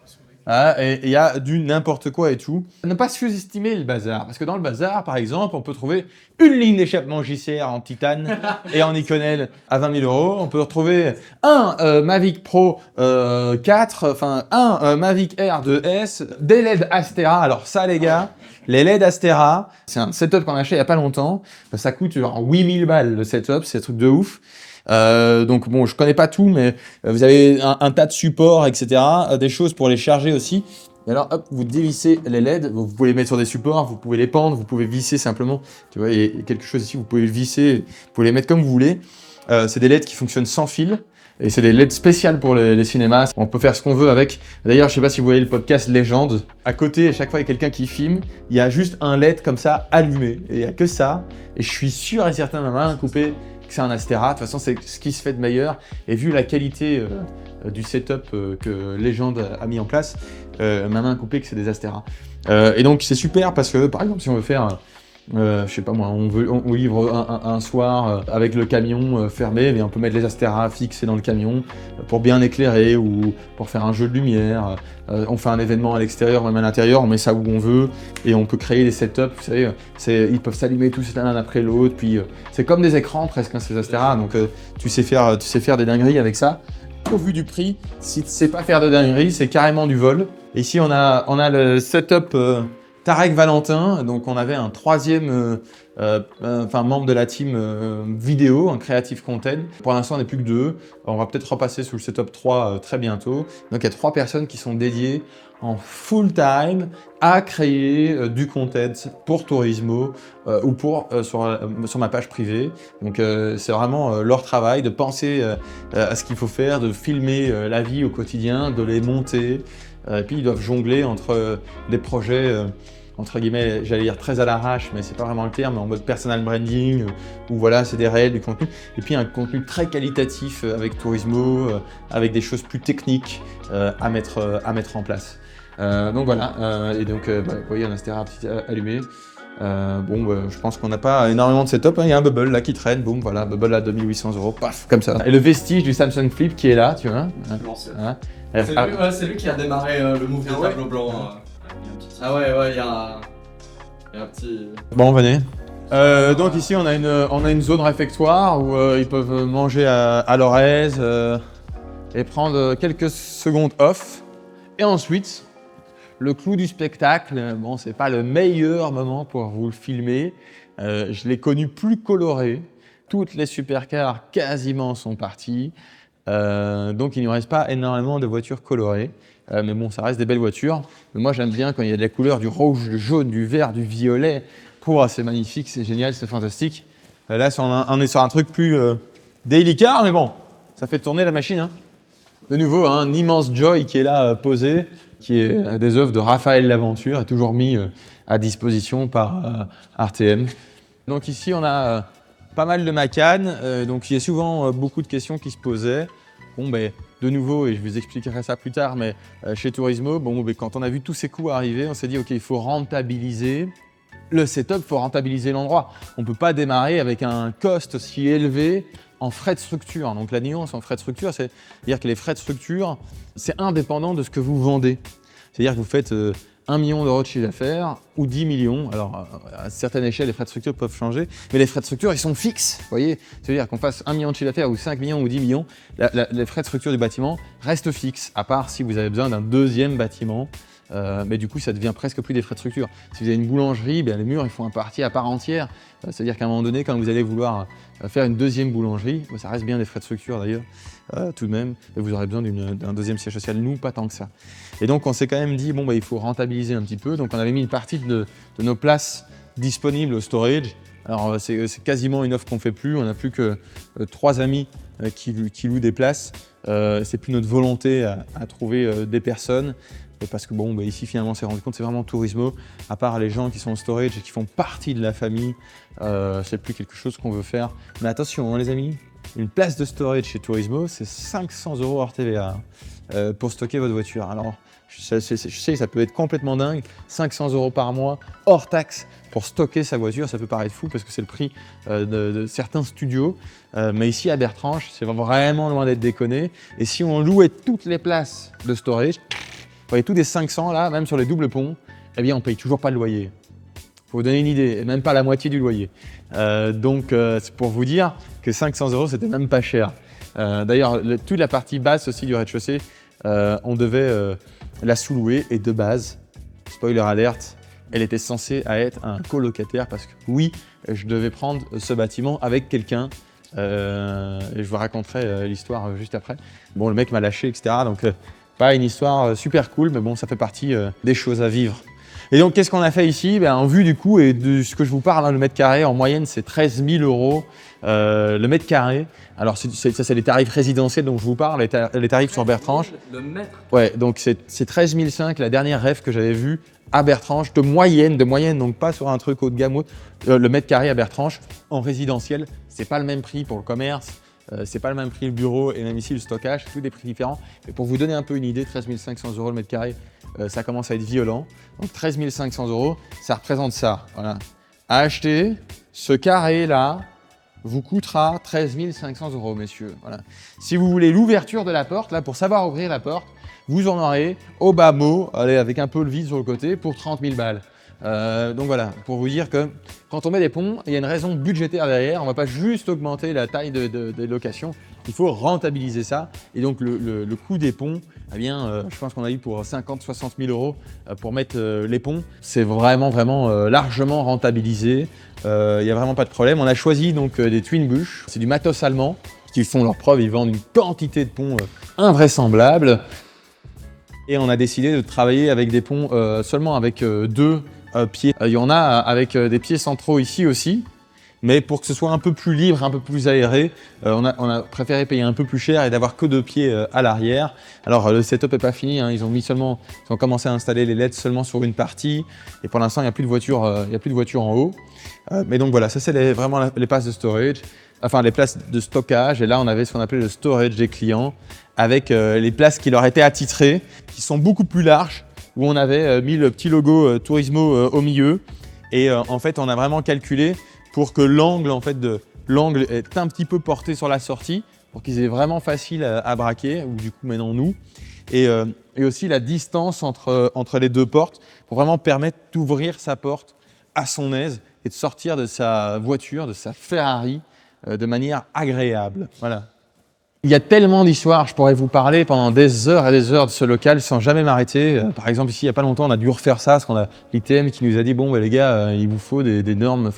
S1: Et il y a du n'importe quoi et tout. Ne pas sous-estimer le bazar. Parce que dans le bazar, par exemple, on peut trouver une ligne d'échappement JCR en titane et en Iconel à 20 000 €. On peut retrouver un Mavic Pro 4, enfin un Mavic Air 2S, des LED Astera. Alors ça, les gars, les LED Astera, c'est un setup qu'on a acheté il n'y a pas longtemps. Ça coûte genre 8000 balles le setup, c'est un truc de ouf. Donc bon, je connais pas tout, mais vous avez un tas de supports, etc. Des choses pour les charger aussi. Et alors, hop, vous dévissez les LED. Vous pouvez les mettre sur des supports, vous pouvez les pendre, vous pouvez visser simplement. Tu vois, il y a quelque chose ici, vous pouvez le visser, vous pouvez les mettre comme vous voulez. C'est des LED qui fonctionnent sans fil. Et c'est des LED spéciales pour les cinémas. On peut faire ce qu'on veut avec. D'ailleurs, je sais pas si vous voyez le podcast Légende. À côté, à chaque fois, il y a quelqu'un qui filme. Il y a juste un LED comme ça allumé. Et il n'y a que ça. Et je suis sûr et certain, ma main coupée, que c'est un Astera. De toute façon, c'est ce qui se fait de meilleur. Et vu la qualité du setup que Légende a mis en place, ma main coupée que c'est des Astera. Et donc, c'est super parce que, par exemple, si on veut faire... je sais pas moi, on livre un soir avec le camion fermé, mais on peut mettre les Astera fixés dans le camion pour bien éclairer ou pour faire un jeu de lumière. On fait un événement à l'extérieur, même à l'intérieur, on met ça où on veut et on peut créer des setups. Vous savez, ils peuvent s'allumer tous l'un après l'autre. Puis c'est comme des écrans presque, hein, ces Astera. Donc tu sais faire des dingueries avec ça. Au vu du prix, si tu sais pas faire de dingueries, c'est carrément du vol. Et ici on a le setup. Tarek Valentin, donc on avait un troisième membre de la team vidéo, un creative content. Pour l'instant, on n'est plus que 2. On va peut-être repasser sur le setup 3 très bientôt. Donc il y a 3 personnes qui sont dédiées en full time à créer du content pour Turismo ou sur ma page privée. Donc c'est vraiment leur travail de penser à ce qu'il faut faire, de filmer la vie au quotidien, de les monter. Et puis ils doivent jongler entre des projets entre guillemets, j'allais dire très à l'arrache, mais c'est pas vraiment le terme, en mode personal branding, où voilà, c'est des réels, du contenu. Et puis un contenu très qualitatif avec Turismo, avec des choses plus techniques à mettre en place. Donc voilà, et donc vous voyez un Astera allumé. Je pense qu'on n'a pas énormément de setup. Il y a un Bubble là qui traîne, boum, voilà, Bubble à 2800 €, paf, comme ça. Et le vestige du Samsung Flip qui est là, tu vois.
S3: C'est lui qui a démarré le move des tableaux blancs. Ah ouais, il y a un petit...
S1: Bon, venez. Donc ici, on a une zone réfectoire où ils peuvent manger à leur aise et prendre quelques secondes off. Et ensuite, le clou du spectacle, bon, c'est pas le meilleur moment pour vous le filmer. Je l'ai connu plus coloré. Toutes les supercars quasiment sont parties. Donc il ne nous reste pas énormément de voitures colorées. Mais bon, ça reste des belles voitures. Mais moi, j'aime bien quand il y a des couleurs du rouge, du jaune, du vert, du violet. C'est magnifique, c'est génial, c'est fantastique. Là, on est sur un truc plus daily car, mais bon, ça fait tourner la machine. Hein. De nouveau, un immense Joy qui est là posé, qui est des œuvres de Raphaël Laventure, toujours mis à disposition par RTM. Donc ici, on a pas mal de Macan. Donc il y a souvent beaucoup de questions qui se posaient. Bon, de nouveau, et je vous expliquerai ça plus tard, mais chez Turismo, quand on a vu tous ces coûts arriver, on s'est dit, OK, il faut rentabiliser le setup, il faut rentabiliser l'endroit. On ne peut pas démarrer avec un cost aussi élevé en frais de structure. Donc la nuance en frais de structure, c'est-à-dire que les frais de structure, c'est indépendant de ce que vous vendez. C'est-à-dire que vous faites 1 million € de chiffre d'affaires ou 10 millions. Alors, à certaines échelles, les frais de structure peuvent changer, mais les frais de structure, ils sont fixes. Vous voyez, c'est-à-dire qu'on fasse 1 million de chiffre d'affaires ou 5 millions ou 10 millions, les frais de structure du bâtiment restent fixes, à part si vous avez besoin d'un deuxième bâtiment mais du coup, ça devient presque plus des frais de structure. Si vous avez une boulangerie, les murs, ils font un partie à part entière. C'est-à-dire qu'à un moment donné, quand vous allez vouloir faire une deuxième boulangerie, ça reste bien des frais de structure d'ailleurs, tout de même, et vous aurez besoin d'un deuxième siège social. Nous, pas tant que ça. Et donc, on s'est quand même dit, il faut rentabiliser un petit peu. Donc, on avait mis une partie de nos places disponibles au storage. Alors, c'est quasiment une offre qu'on ne fait plus. On n'a plus que 3 amis qui louent des places. C'est plus notre volonté à trouver des personnes. Parce que ici finalement on s'est rendu compte c'est vraiment Tourismo, à part les gens qui sont au storage et qui font partie de la famille, c'est plus quelque chose qu'on veut faire. Mais attention les amis, une place de storage chez Tourismo c'est 500 € hors TVA pour stocker votre voiture. Alors je sais ça peut être complètement dingue, 500 € par mois hors taxe pour stocker sa voiture, ça peut paraître fou parce que c'est le prix de certains studios, mais ici à Bertrange c'est vraiment loin d'être déconné. Et si on louait toutes les places de storage, vous voyez, tous des 500 là, même sur les doubles ponts, eh bien on paye toujours pas le loyer. Pour vous donner une idée, et même pas la moitié du loyer. Donc c'est pour vous dire que 500 € c'était même pas cher. D'ailleurs, toute la partie basse aussi du rez-de-chaussée, on devait la sous-louer et de base, spoiler alerte, elle était censée être un colocataire parce que oui, je devais prendre ce bâtiment avec quelqu'un. Et je vous raconterai l'histoire juste après. Bon, le mec m'a lâché, etc. Donc pas une histoire super cool, mais ça fait partie des choses à vivre. Et donc, qu'est-ce qu'on a fait ici? En vue du coût et de ce que je vous parle, le mètre carré, en moyenne, c'est 13 000 € le mètre carré. Alors, ça, c'est les tarifs résidentiels dont je vous parle, les tarifs sur Bertrange.
S3: Le mètre?
S1: Ouais, donc c'est 13 500, la dernière rêve que j'avais vue à Bertrange, de moyenne, donc pas sur un truc haut de gamme. Le mètre carré à Bertrange, en résidentiel, c'est pas le même prix pour le commerce. C'est pas le même prix le bureau et même ici le stockage, tous des prix différents. Et pour vous donner un peu une idée, 13 500 € le mètre carré, ça commence à être violent. Donc 13 500 €, ça représente ça. Voilà. À acheter, ce carré-là vous coûtera 13 500 € messieurs. Voilà. Si vous voulez l'ouverture de la porte, là pour savoir ouvrir la porte, vous en aurez au bas mot, allez, avec un peu le vide sur le côté, pour 30 000 balles. Donc voilà, pour vous dire que quand on met des ponts, il y a une raison budgétaire derrière. On ne va pas juste augmenter la taille des locations, il faut rentabiliser ça. Et donc le coût des ponts, je pense qu'on a eu pour 50-60 000 € pour mettre les ponts. C'est vraiment largement rentabilisé. Il n'y a vraiment pas de problème. On a choisi donc des Twin Bush, c'est du matos allemand. Ils font leurs preuves, ils vendent une quantité de ponts invraisemblable. Et on a décidé de travailler avec des ponts seulement avec 2 pieds. Il y en a avec des pieds centraux ici aussi, mais pour que ce soit un peu plus libre, un peu plus aéré, on a préféré payer un peu plus cher et d'avoir que 2 pieds à l'arrière. Alors le setup n'est pas fini, ils ont commencé à installer les LED seulement sur une partie, et pour l'instant il n'y a plus de voiture, en haut. Mais donc voilà, ça c'est vraiment les places de storage, enfin les places de stockage, et là on avait ce qu'on appelait le storage des clients, avec les places qui leur étaient attitrées, qui sont beaucoup plus larges, où on avait mis le petit logo Tourismo au milieu. Et en fait, on a vraiment calculé pour que l'angle est un petit peu porté sur la sortie, pour qu'ils aient vraiment facile à braquer, ou du coup maintenant nous. Et aussi la distance entre les 2 portes, pour vraiment permettre d'ouvrir sa porte à son aise et de sortir de sa voiture, de sa Ferrari, de manière agréable. Voilà. Il y a tellement d'histoires, je pourrais vous parler pendant des heures et des heures de ce local sans jamais m'arrêter. Par exemple, ici, il n'y a pas longtemps, on a dû refaire ça, parce qu'on a l'ITM qui nous a dit « Bon, les gars, il vous faut des normes,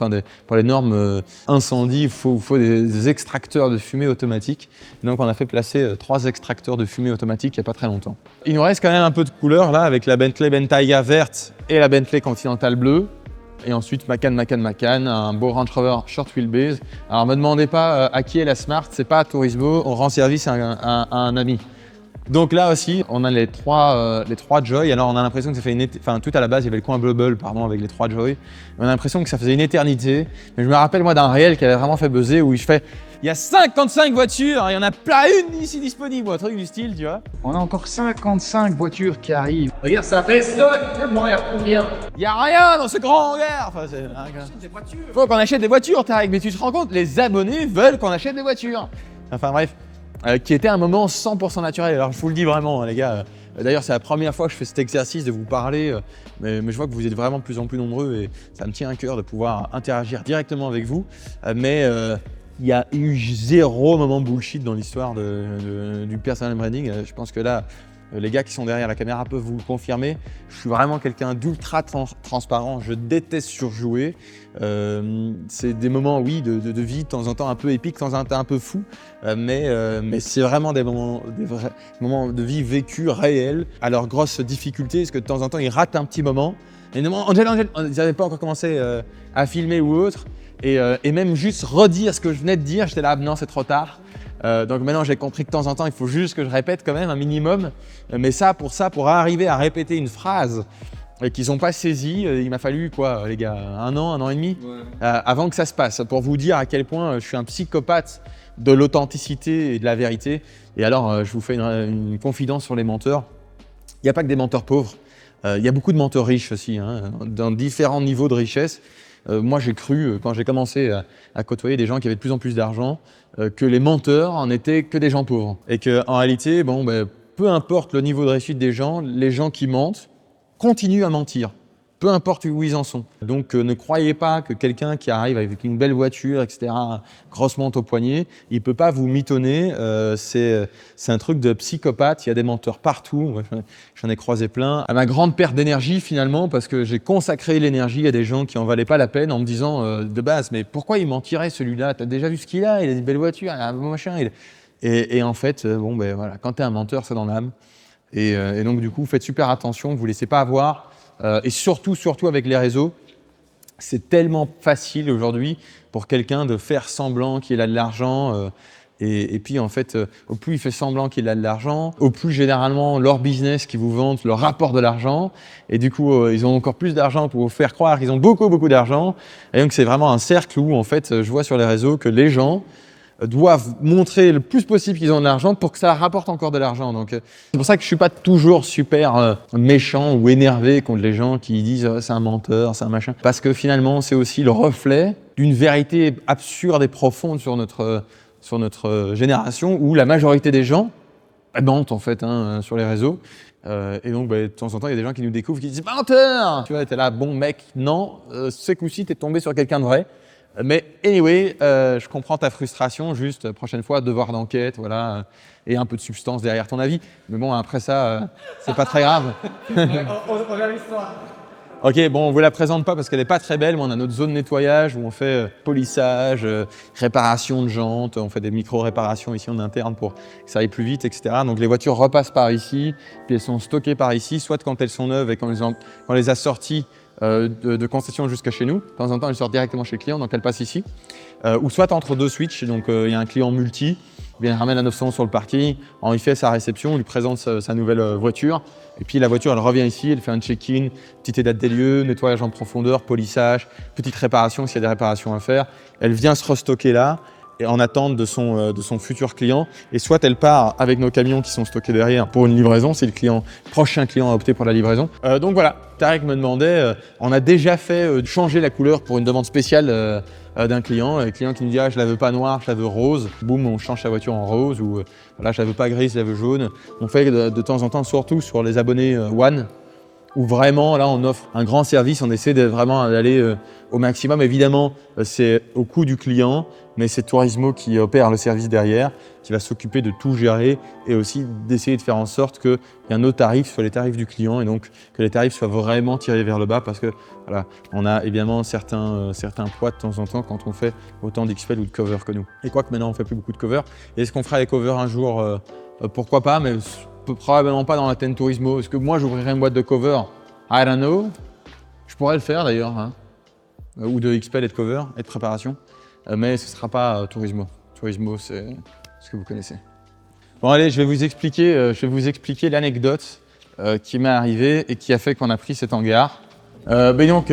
S1: pour les normes incendie, il faut des extracteurs de fumée automatiques. » Donc, on a fait placer 3 extracteurs de fumée automatique il n'y a pas très longtemps. Il nous reste quand même un peu de couleur, là, avec la Bentley Bentayga verte et la Bentley Continental bleue. Et ensuite, Macan, un beau Range Rover Short Wheelbase. Alors, me demandez pas à qui est la Smart, c'est pas à Tourismo, on rend service à un ami. Donc là aussi, on a les trois Joy. Alors, on a l'impression que ça fait tout à la base, il y avait le coin Blubble, avec les 3 Joy. On a l'impression que ça faisait une éternité. Mais je me rappelle, moi, d'un réel qui avait vraiment fait buzzer, où je fais il y a 55 voitures, il y en a plein une ici disponible, un truc du style, tu vois.
S6: On a encore 55 voitures qui arrivent.
S4: Regarde, ça fait stock. Moi, il y a combien?
S1: Il n'y a rien dans ce grand hangar. Enfin,
S4: Des voitures.
S1: faut qu'on achète des voitures, Tarek, mais tu te rends compte, les abonnés veulent qu'on achète des voitures. Enfin bref, qui était un moment 100% naturel. Alors je vous le dis vraiment, les gars. D'ailleurs, c'est la première fois que je fais cet exercice de vous parler, mais je vois que vous êtes vraiment de plus en plus nombreux et ça me tient à cœur de pouvoir interagir directement avec vous. Il y a eu 0 moment bullshit dans l'histoire du personal branding. Je pense que là, Les gars qui sont derrière la caméra peuvent vous le confirmer. Je suis vraiment quelqu'un d'ultra transparent. Je déteste surjouer. C'est des moments, oui, de vie de temps en temps un peu épiques, de temps en temps un peu fous. Mais c'est vraiment des vrais moments de vie vécus, réels. Alors, grosse difficulté, c'est que de temps en temps, ils ratent un petit moment. Et non, Angel, ils n'avaient pas encore commencé à filmer ou autre. Et même juste redire ce que je venais de dire, j'étais là, non, c'est trop tard. Donc maintenant, j'ai compris que de temps en temps, il faut juste que je répète quand même un minimum. Mais pour arriver à répéter une phrase qu'ils n'ont pas saisie, il m'a fallu quoi, les gars, un an et demi, avant que ça se passe. Pour vous dire à quel point je suis un psychopathe de l'authenticité et de la vérité. Et alors, je vous fais une confidence sur les menteurs. Il n'y a pas que des menteurs pauvres. Il y a beaucoup de menteurs riches aussi, hein, dans différents niveaux de richesse. Moi, j'ai cru, quand j'ai commencé à côtoyer des gens qui avaient de plus en plus d'argent, que les menteurs en étaient que des gens pauvres. Et qu'en réalité, peu importe le niveau de réussite des gens, les gens qui mentent continuent à mentir, peu importe où ils en sont. Donc ne croyez pas que quelqu'un qui arrive avec une belle voiture, etc., grosse montre au poignet, il ne peut pas vous mitonner. C'est un truc de psychopathe, il y a des menteurs partout. J'en ai croisé plein. À ma grande perte d'énergie finalement, parce que j'ai consacré l'énergie à des gens qui n'en valaient pas la peine en me disant de base, mais pourquoi il mentirait celui-là? Tu as déjà vu ce qu'il a? Il a une belle voiture, il a un bon machin. Et en fait, voilà, quand tu es un menteur, c'est dans l'âme. Et donc du coup, faites super attention, ne vous laissez pas avoir. Et surtout avec les réseaux, c'est tellement facile aujourd'hui pour quelqu'un de faire semblant qu'il a de l'argent. Et puis en fait, au plus il fait semblant qu'il a de l'argent, au plus généralement leur business qui vous vante leur rapporte de l'argent. Et du coup, ils ont encore plus d'argent pour vous faire croire qu'ils ont beaucoup d'argent. Et donc c'est vraiment un cercle où en fait, je vois sur les réseaux que les gens doivent montrer le plus possible qu'ils ont de l'argent pour que ça rapporte encore de l'argent. Donc c'est pour ça que je suis pas toujours super méchant ou énervé contre les gens qui disent c'est un menteur, c'est un machin. Parce que finalement, c'est aussi le reflet d'une vérité absurde et profonde sur notre génération où la majorité des gens mentent en fait sur les réseaux. Et donc de temps en temps, il y a des gens qui nous découvrent qui disent menteur. Tu vois, t'es là, bon mec, non, ce coup-ci, t'es tombé sur quelqu'un de vrai. Mais anyway, je comprends ta frustration, juste prochaine fois, devoir d'enquête, voilà, et un peu de substance derrière ton avis. Mais bon, après ça, c'est pas très grave.
S3: On a l'histoire.
S1: Ok, bon, on vous la présente pas parce qu'elle est pas très belle, mais on a notre zone nettoyage où on fait polissage, réparation de jantes, on fait des micro-réparations ici en interne pour que ça aille plus vite, etc. Donc les voitures repassent par ici, puis elles sont stockées par ici, soit quand elles sont neuves et quand on les a sorties de concession jusqu'à chez nous. De temps en temps, elles sortent directement chez le client, donc elles passent ici. Ou soit entre deux switches, donc il y a un client multi, il ramène la 911 sur le parking, il fait sa réception, on lui présente sa nouvelle voiture, et puis la voiture elle revient ici, elle fait un check-in, petit état des lieux, nettoyage en profondeur, polissage, petite réparation s'il y a des réparations à faire. Elle vient se restocker là, et en attente de son futur client, et soit elle part avec nos camions qui sont stockés derrière pour une livraison, si le prochain client a opté pour la livraison. Donc voilà, Tarek me demandait, on a déjà fait changer la couleur pour une demande spéciale d'un client, et le client qui nous dit je la veux pas noire, je la veux rose, boum, on change sa voiture en rose, ou voilà, je la veux pas grise, je la veux jaune. On fait de temps en temps, surtout sur les abonnés One, où vraiment là on offre un grand service, on essaie vraiment d'aller au maximum. Évidemment, c'est au coût du client, mais c'est Tourismo qui opère le service derrière, qui va s'occuper de tout gérer et aussi d'essayer de faire en sorte qu'il y ait un autre tarif soit les tarifs du client et donc que les tarifs soient vraiment tirés vers le bas parce que voilà, on a évidemment certains poids de temps en temps quand on fait autant d'XPEL ou de cover que nous. Et quoique maintenant on fait plus beaucoup de cover. Est-ce qu'on fera les covers un jour pourquoi pas, mais probablement pas dans la TEN Tourismo. Est-ce que moi j'ouvrirais une boîte de cover? I don't know. Je pourrais le faire d'ailleurs, hein. Ou de XPEL et de cover et de préparation, mais ce ne sera pas Tourismo. Tourismo, c'est ce que vous connaissez. Bon allez, je vais vous expliquer l'anecdote qui m'est arrivée et qui a fait qu'on a pris cet hangar. Donc,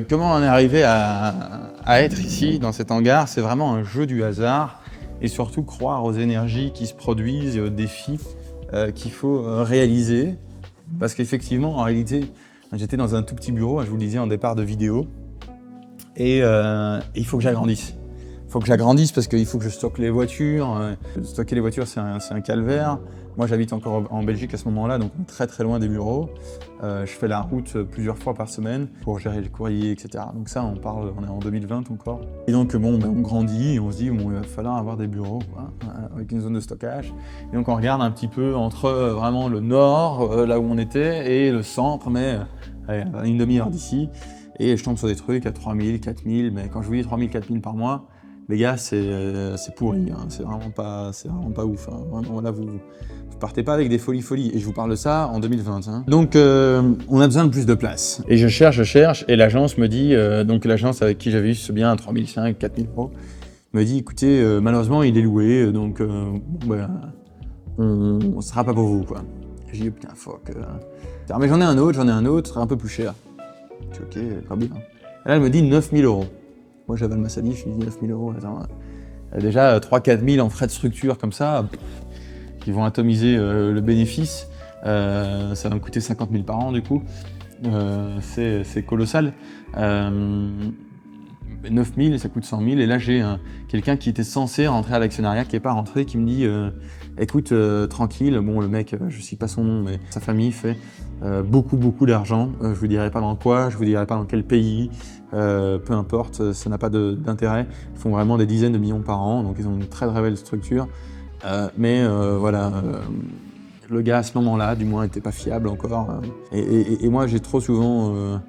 S1: comment on est arrivé à être ici dans cet hangar? C'est vraiment un jeu du hasard et surtout croire aux énergies qui se produisent et aux défis qu'il faut réaliser. Parce qu'effectivement, en réalité, j'étais dans un tout petit bureau, je vous le disais en départ de vidéo, et il faut que j'agrandisse. faut que j'agrandisse parce qu'il faut que je stocke les voitures. Stocker les voitures, c'est un calvaire. Moi, j'habite encore en Belgique à ce moment-là, donc très très loin des bureaux. Je fais la route plusieurs fois par semaine pour gérer les courriers, etc. Donc ça, on est en 2020 encore. Et donc bon, on grandit et on se dit bon, il va falloir avoir des bureaux quoi, avec une zone de stockage. Et donc on regarde un petit peu entre vraiment le nord, là où on était, et le centre, mais à une demi-heure d'ici. Et je tombe sur des trucs à 3000, 4000, mais quand je vous dis 3000, 4000 par mois, les gars, c'est pourri, hein. C'est vraiment pas ouf. Hein. Vraiment, là, vous partez pas avec des folies. Et je vous parle de ça en 2020. Hein. Donc, on a besoin de plus de place. Et je cherche, et l'agence me dit, donc l'agence avec qui j'avais eu ce bien à 3500, 4000 euros, me dit, écoutez, malheureusement, il est loué, donc on sera pas pour vous, quoi. J'ai dit, putain, fuck. Mais j'en ai un autre, ce sera un peu plus cher. Je dis, ok, pas bien. Et là, elle me dit 9000 euros. Moi, j'avale ma salive, je lui dis 9000 euros. Attends, déjà, 3-4 000 en frais de structure comme ça, qui vont atomiser le bénéfice. Ça va me coûter 50 000 par an, du coup. C'est colossal. 9 000, ça coûte 100 000. Et là, j'ai quelqu'un qui était censé rentrer à l'actionnariat, qui n'est pas rentré, qui me dit écoute, tranquille. Bon, le mec, je ne sais pas son nom, mais sa famille fait beaucoup d'argent. Je ne vous dirai pas dans quoi, je ne vous dirai pas dans quel pays. Peu importe, ça n'a pas d'intérêt. Ils font vraiment des dizaines de millions par an, donc ils ont une très belle structure. Voilà, le gars à ce moment-là, du moins, n'était pas fiable encore. Et moi, trop souvent,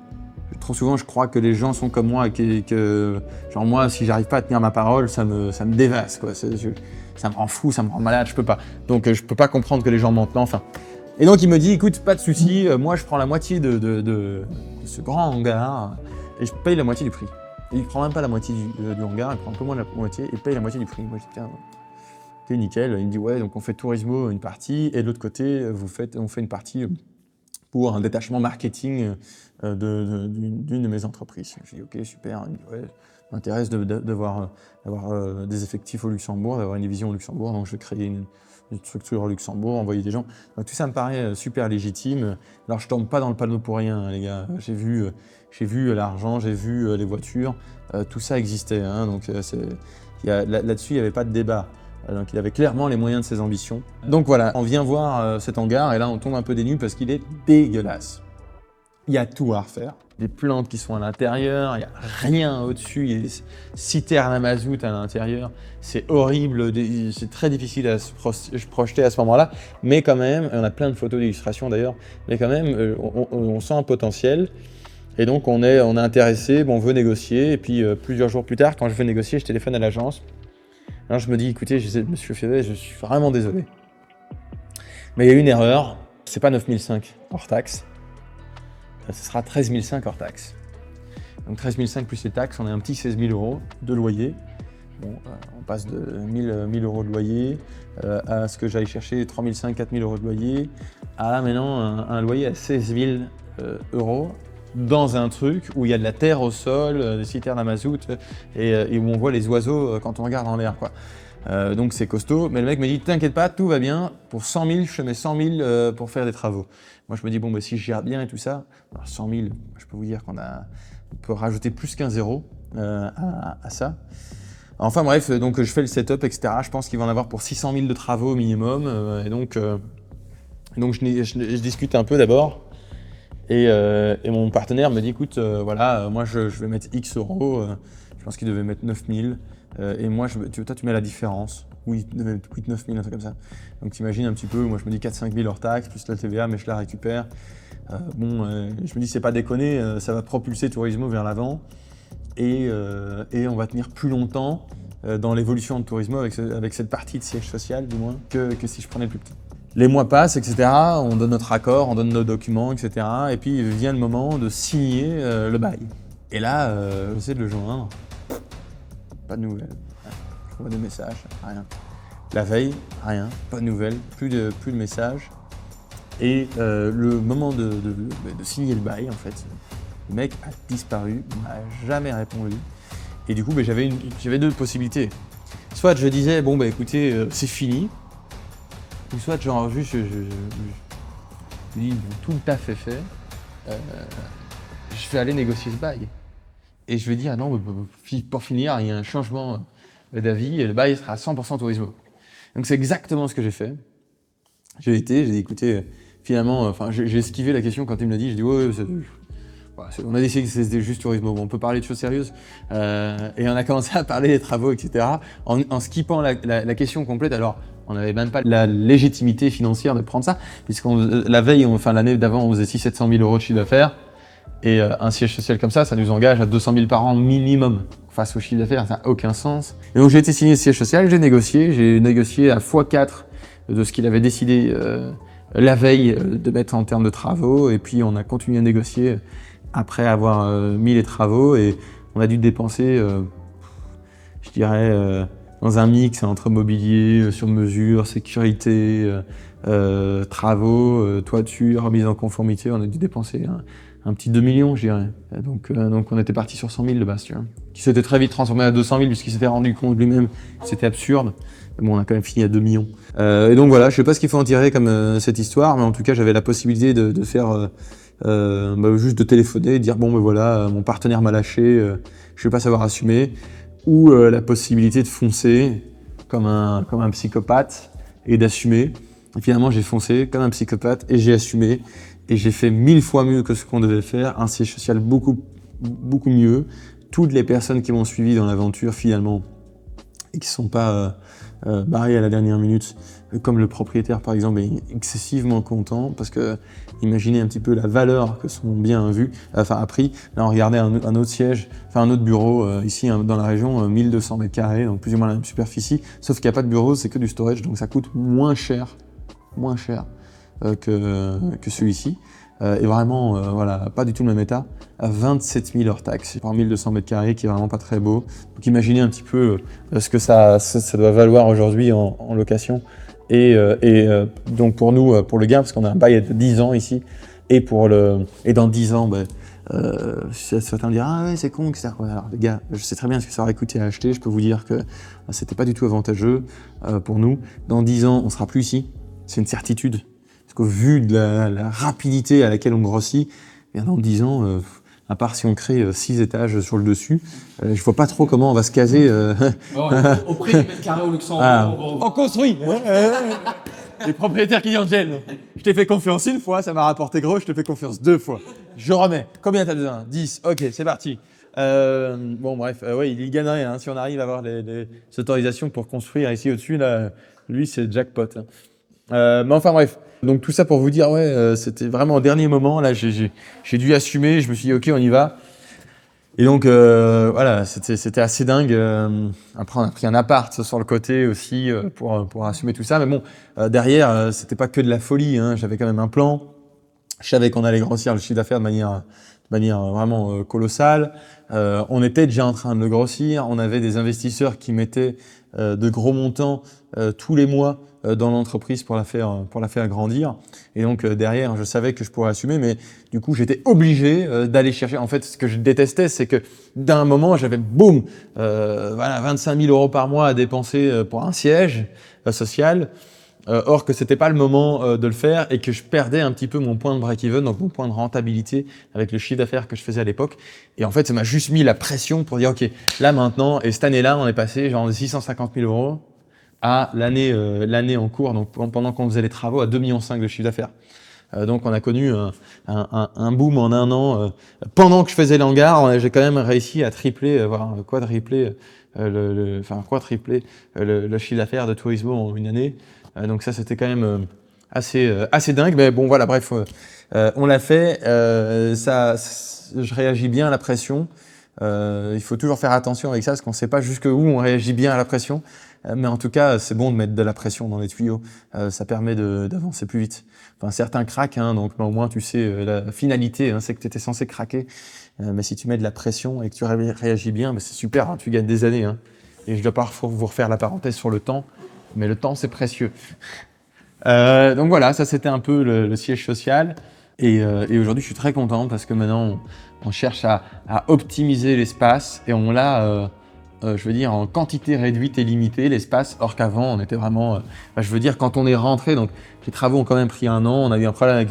S1: je crois que les gens sont comme moi et que genre moi, si j'arrive pas à tenir ma parole, ça me dévaste, quoi. Ça me rend fou, ça me rend malade, je peux pas. Donc je peux pas comprendre que les gens mentent, enfin. Et donc il me dit, écoute, pas de souci, moi je prends la moitié de ce grand hangar et je paye la moitié du prix. Et il prend même pas la moitié du hangar, il prend un peu moins de la moitié et paye la moitié du prix. Moi je dis, tiens, t'es nickel. Il me dit, ouais, donc on fait Tourismo une partie et de l'autre côté, on fait une partie pour un détachement marketing d'une de mes entreprises. Je dis, ok, super. Il me dit, ouais, ça m'intéresse d'avoir des effectifs au Luxembourg, d'avoir une division au Luxembourg, donc je vais créer une structure au Luxembourg, envoyer des gens. Donc tout ça me paraît super légitime. Alors je tombe pas dans le panneau pour rien, hein, les gars. J'ai vu l'argent, j'ai vu les voitures, tout ça existait. Hein, donc là-dessus, il n'y avait pas de débat. Donc il avait clairement les moyens de ses ambitions. Donc voilà, on vient voir cet hangar et là on tombe un peu des nues parce qu'il est dégueulasse. Il y a tout à refaire. Des plantes qui sont à l'intérieur, il n'y a rien au-dessus, il y a des citernes à mazout à l'intérieur. C'est horrible, c'est très difficile à se projeter à ce moment-là. Mais quand même, on a plein de photos d'illustrations d'ailleurs, mais quand même, on sent un potentiel. Et donc on est intéressé, on veut négocier. Et puis plusieurs jours plus tard, quand je veux négocier, je téléphone à l'agence. Alors je me dis, écoutez, monsieur Fédé, je suis vraiment désolé. Mais il y a une erreur, c'est pas 9005 hors taxe. Ce sera 13 500 hors taxe. Donc 13 500 plus les taxes, on a un petit 16 000 euros de loyer. Bon, on passe de 1000 euros de loyer à ce que j'aille chercher 3 500, 4 000 euros de loyer, à là maintenant un loyer à 16 000 euros dans un truc où il y a de la terre au sol, des citernes à mazout et où on voit les oiseaux quand on regarde en l'air, quoi. Donc c'est costaud, mais le mec me dit t'inquiète pas, tout va bien, pour 100 000, je te mets 100 000 pour faire des travaux. Moi je me dis bon bah si je gère bien et tout ça, alors 100 000, je peux vous dire qu'on peut rajouter plus qu'un zéro à ça. Enfin bref, donc je fais le setup, etc. Je pense qu'il va en avoir pour 600 000 de travaux au minimum, et donc je discute un peu d'abord. Et mon partenaire me dit écoute, voilà, moi je vais mettre X euros, je pense qu'il devait mettre 9 000. Et moi, toi, tu mets la différence. Oui, 8-9 000, un truc comme ça. Donc, t'imagines un petit peu, moi, je me dis 4-5 000 hors taxe, plus la TVA, mais je la récupère. Je me dis, c'est pas déconner, ça va propulser Tourismo vers l'avant. Et on va tenir plus longtemps dans l'évolution de Tourismo avec cette partie de siège social, du moins, que si je prenais le plus petit. Les mois passent, etc. On donne notre accord, on donne nos documents, etc. Et puis, vient le moment de signer le bail. Et là, j'essaie de le joindre. Pas de nouvelles. Je vois des messages, rien. La veille, rien, pas de nouvelles, plus de messages. Et le moment de signer le bail, en fait, le mec a disparu, il m'a jamais répondu. Et du coup, j'avais deux possibilités. Soit je disais, bon, écoutez, c'est fini. Ou soit genre juste, je dis, bon, tout le taf est fait, je vais aller négocier ce bail. Et je vais dire, ah non, pour finir, il y a un changement d'avis, et le bail sera à 100% Tourismo. Donc c'est exactement ce que j'ai fait. J'ai dit écoutez, finalement, j'ai esquivé la question quand il me l'a dit, j'ai dit ouais, on a décidé que c'était juste Tourismo, bon, on peut parler de choses sérieuses, et on a commencé à parler des travaux, etc. En skippant la question complète. Alors, on n'avait même pas la légitimité financière de prendre ça, l'année d'avant, on faisait 600 000 € de chiffre d'affaires, et un siège social comme ça nous engage à 200 000 par an minimum face au chiffre d'affaires, ça n'a aucun sens. Et donc j'ai été signé ce siège social, j'ai négocié à x4 de ce qu'il avait décidé la veille de mettre en termes de travaux, et puis on a continué à négocier après avoir mis les travaux, et on a dû dépenser, je dirais, dans un mix entre mobilier, sur mesure, sécurité, travaux, toiture, remise en conformité, on a dû dépenser un petit 2 millions, je dirais. Donc on était parti sur 100 000 de base, tu vois, qui s'était très vite transformé à 200 000 puisqu'il s'était rendu compte lui-même que c'était absurde. Mais bon, on a quand même fini à 2 millions. Et donc voilà, je sais pas ce qu'il faut en tirer comme cette histoire, mais en tout cas, j'avais la possibilité de faire juste de téléphoner et de dire bon, ben voilà, mon partenaire m'a lâché, je vais pas savoir assumer, ou la possibilité de foncer comme un psychopathe et d'assumer. Et finalement, j'ai foncé comme un psychopathe et j'ai assumé. Et j'ai fait 1000 fois mieux que ce qu'on devait faire, un siège social beaucoup, beaucoup mieux. Toutes les personnes qui m'ont suivi dans l'aventure, finalement, et qui ne sont pas barrées à la dernière minute, comme le propriétaire, par exemple, est excessivement content, parce que imaginez un petit peu la valeur que son bien a pris. Là, on regardait un autre siège, un autre bureau, ici, dans la région, 1200 m², donc plus ou moins la même superficie, sauf qu'il n'y a pas de bureau, c'est que du storage, donc ça coûte moins cher que celui-ci. Et vraiment, voilà, pas du tout le même état, à 27 000 hors taxes par 1200 m², qui est vraiment pas très beau. Donc imaginez un petit peu ce que ça doit valoir aujourd'hui en location. Et donc pour nous, pour le gain, parce qu'on a un bail de 10 ans ici, et dans 10 ans, certains me diront ah ouais, c'est con, etc. Alors les gars, je sais très bien ce que ça aurait coûté à acheter, je peux vous dire que c'était pas du tout avantageux pour nous. Dans 10 ans, on sera plus ici, c'est une certitude. Parce qu'au vu de la rapidité à laquelle on grossit, bien dans 10 ans, à part si on crée 6 étages sur le dessus, je vois pas trop comment on va se caser.
S3: Au prix du mètre carré au Luxembourg.
S1: On construit. Les propriétaires qui disent Angel, je t'ai fait confiance une fois, ça m'a rapporté gros, je te fais confiance 2 fois. Je remets. Combien t'as besoin? 10. Ok, c'est parti. Bon bref, ouais, il y gagnerait hein, si on arrive à avoir les autorisations pour construire ici au-dessus. Là, lui, c'est jackpot. Mais enfin bref. Donc tout ça pour vous dire, ouais, c'était vraiment au dernier moment. Là, j'ai dû assumer. Je me suis dit, ok, on y va. Et donc voilà, c'était assez dingue. Après, on a pris un appart sur le côté aussi pour assumer tout ça. Mais bon, derrière, c'était pas que de la folie. Hein. J'avais quand même un plan. Je savais qu'on allait grossir le chiffre d'affaires de manière vraiment colossale. On était déjà en train de le grossir. On avait des investisseurs qui mettaient de gros montants tous les mois dans l'entreprise pour la faire grandir. Et donc derrière, je savais que je pourrais assumer, mais du coup, j'étais obligé d'aller chercher. En fait, ce que je détestais, c'est que d'un moment, j'avais boum, 25 000 € par mois à dépenser pour un siège social. Or que c'était pas le moment de le faire et que je perdais un petit peu mon point de break-even, donc mon point de rentabilité avec le chiffre d'affaires que je faisais à l'époque. Et en fait, ça m'a juste mis la pression pour dire, ok, là maintenant, et cette année-là, on est passé genre de 650 000 € à l'année en cours, donc pendant qu'on faisait les travaux, à 2,5 millions de chiffre d'affaires. Donc on a connu un boom en un an. Pendant que je faisais l'hangar, j'ai quand même réussi à tripler, voire quadrupler le chiffre d'affaires de Tourismo en une année. Donc ça, c'était quand même assez dingue. Mais bon, voilà, bref, on l'a fait. Je réagis bien à la pression. Il faut toujours faire attention avec ça, parce qu'on ne sait pas jusqu'où on réagit bien à la pression. Mais en tout cas, c'est bon de mettre de la pression dans les tuyaux. Ça permet d'avancer plus vite. Enfin, certains craquent, hein, donc au moins tu sais la finalité, hein, c'est que tu étais censé craquer. Mais si tu mets de la pression et que tu réagis bien, c'est super, hein, tu gagnes des années. Hein. Et je dois pas vous refaire la parenthèse sur le temps, mais le temps c'est précieux. Donc voilà, ça c'était un peu le siège social. Et aujourd'hui, je suis très content parce que maintenant, on cherche à optimiser l'espace et on l'a, je veux dire, en quantité réduite et limitée, l'espace, or qu'avant, on était vraiment, je veux dire, quand on est rentré, donc les travaux ont quand même pris 1 an, on a eu un problème avec,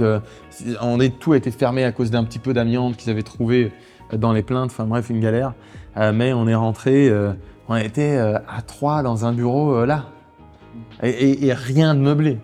S1: tout a été fermé à cause d'un petit peu d'amiante qu'ils avaient trouvé dans les plaintes, enfin bref, une galère, mais on est rentré, on était à 3 dans un bureau là. Et rien de meublé.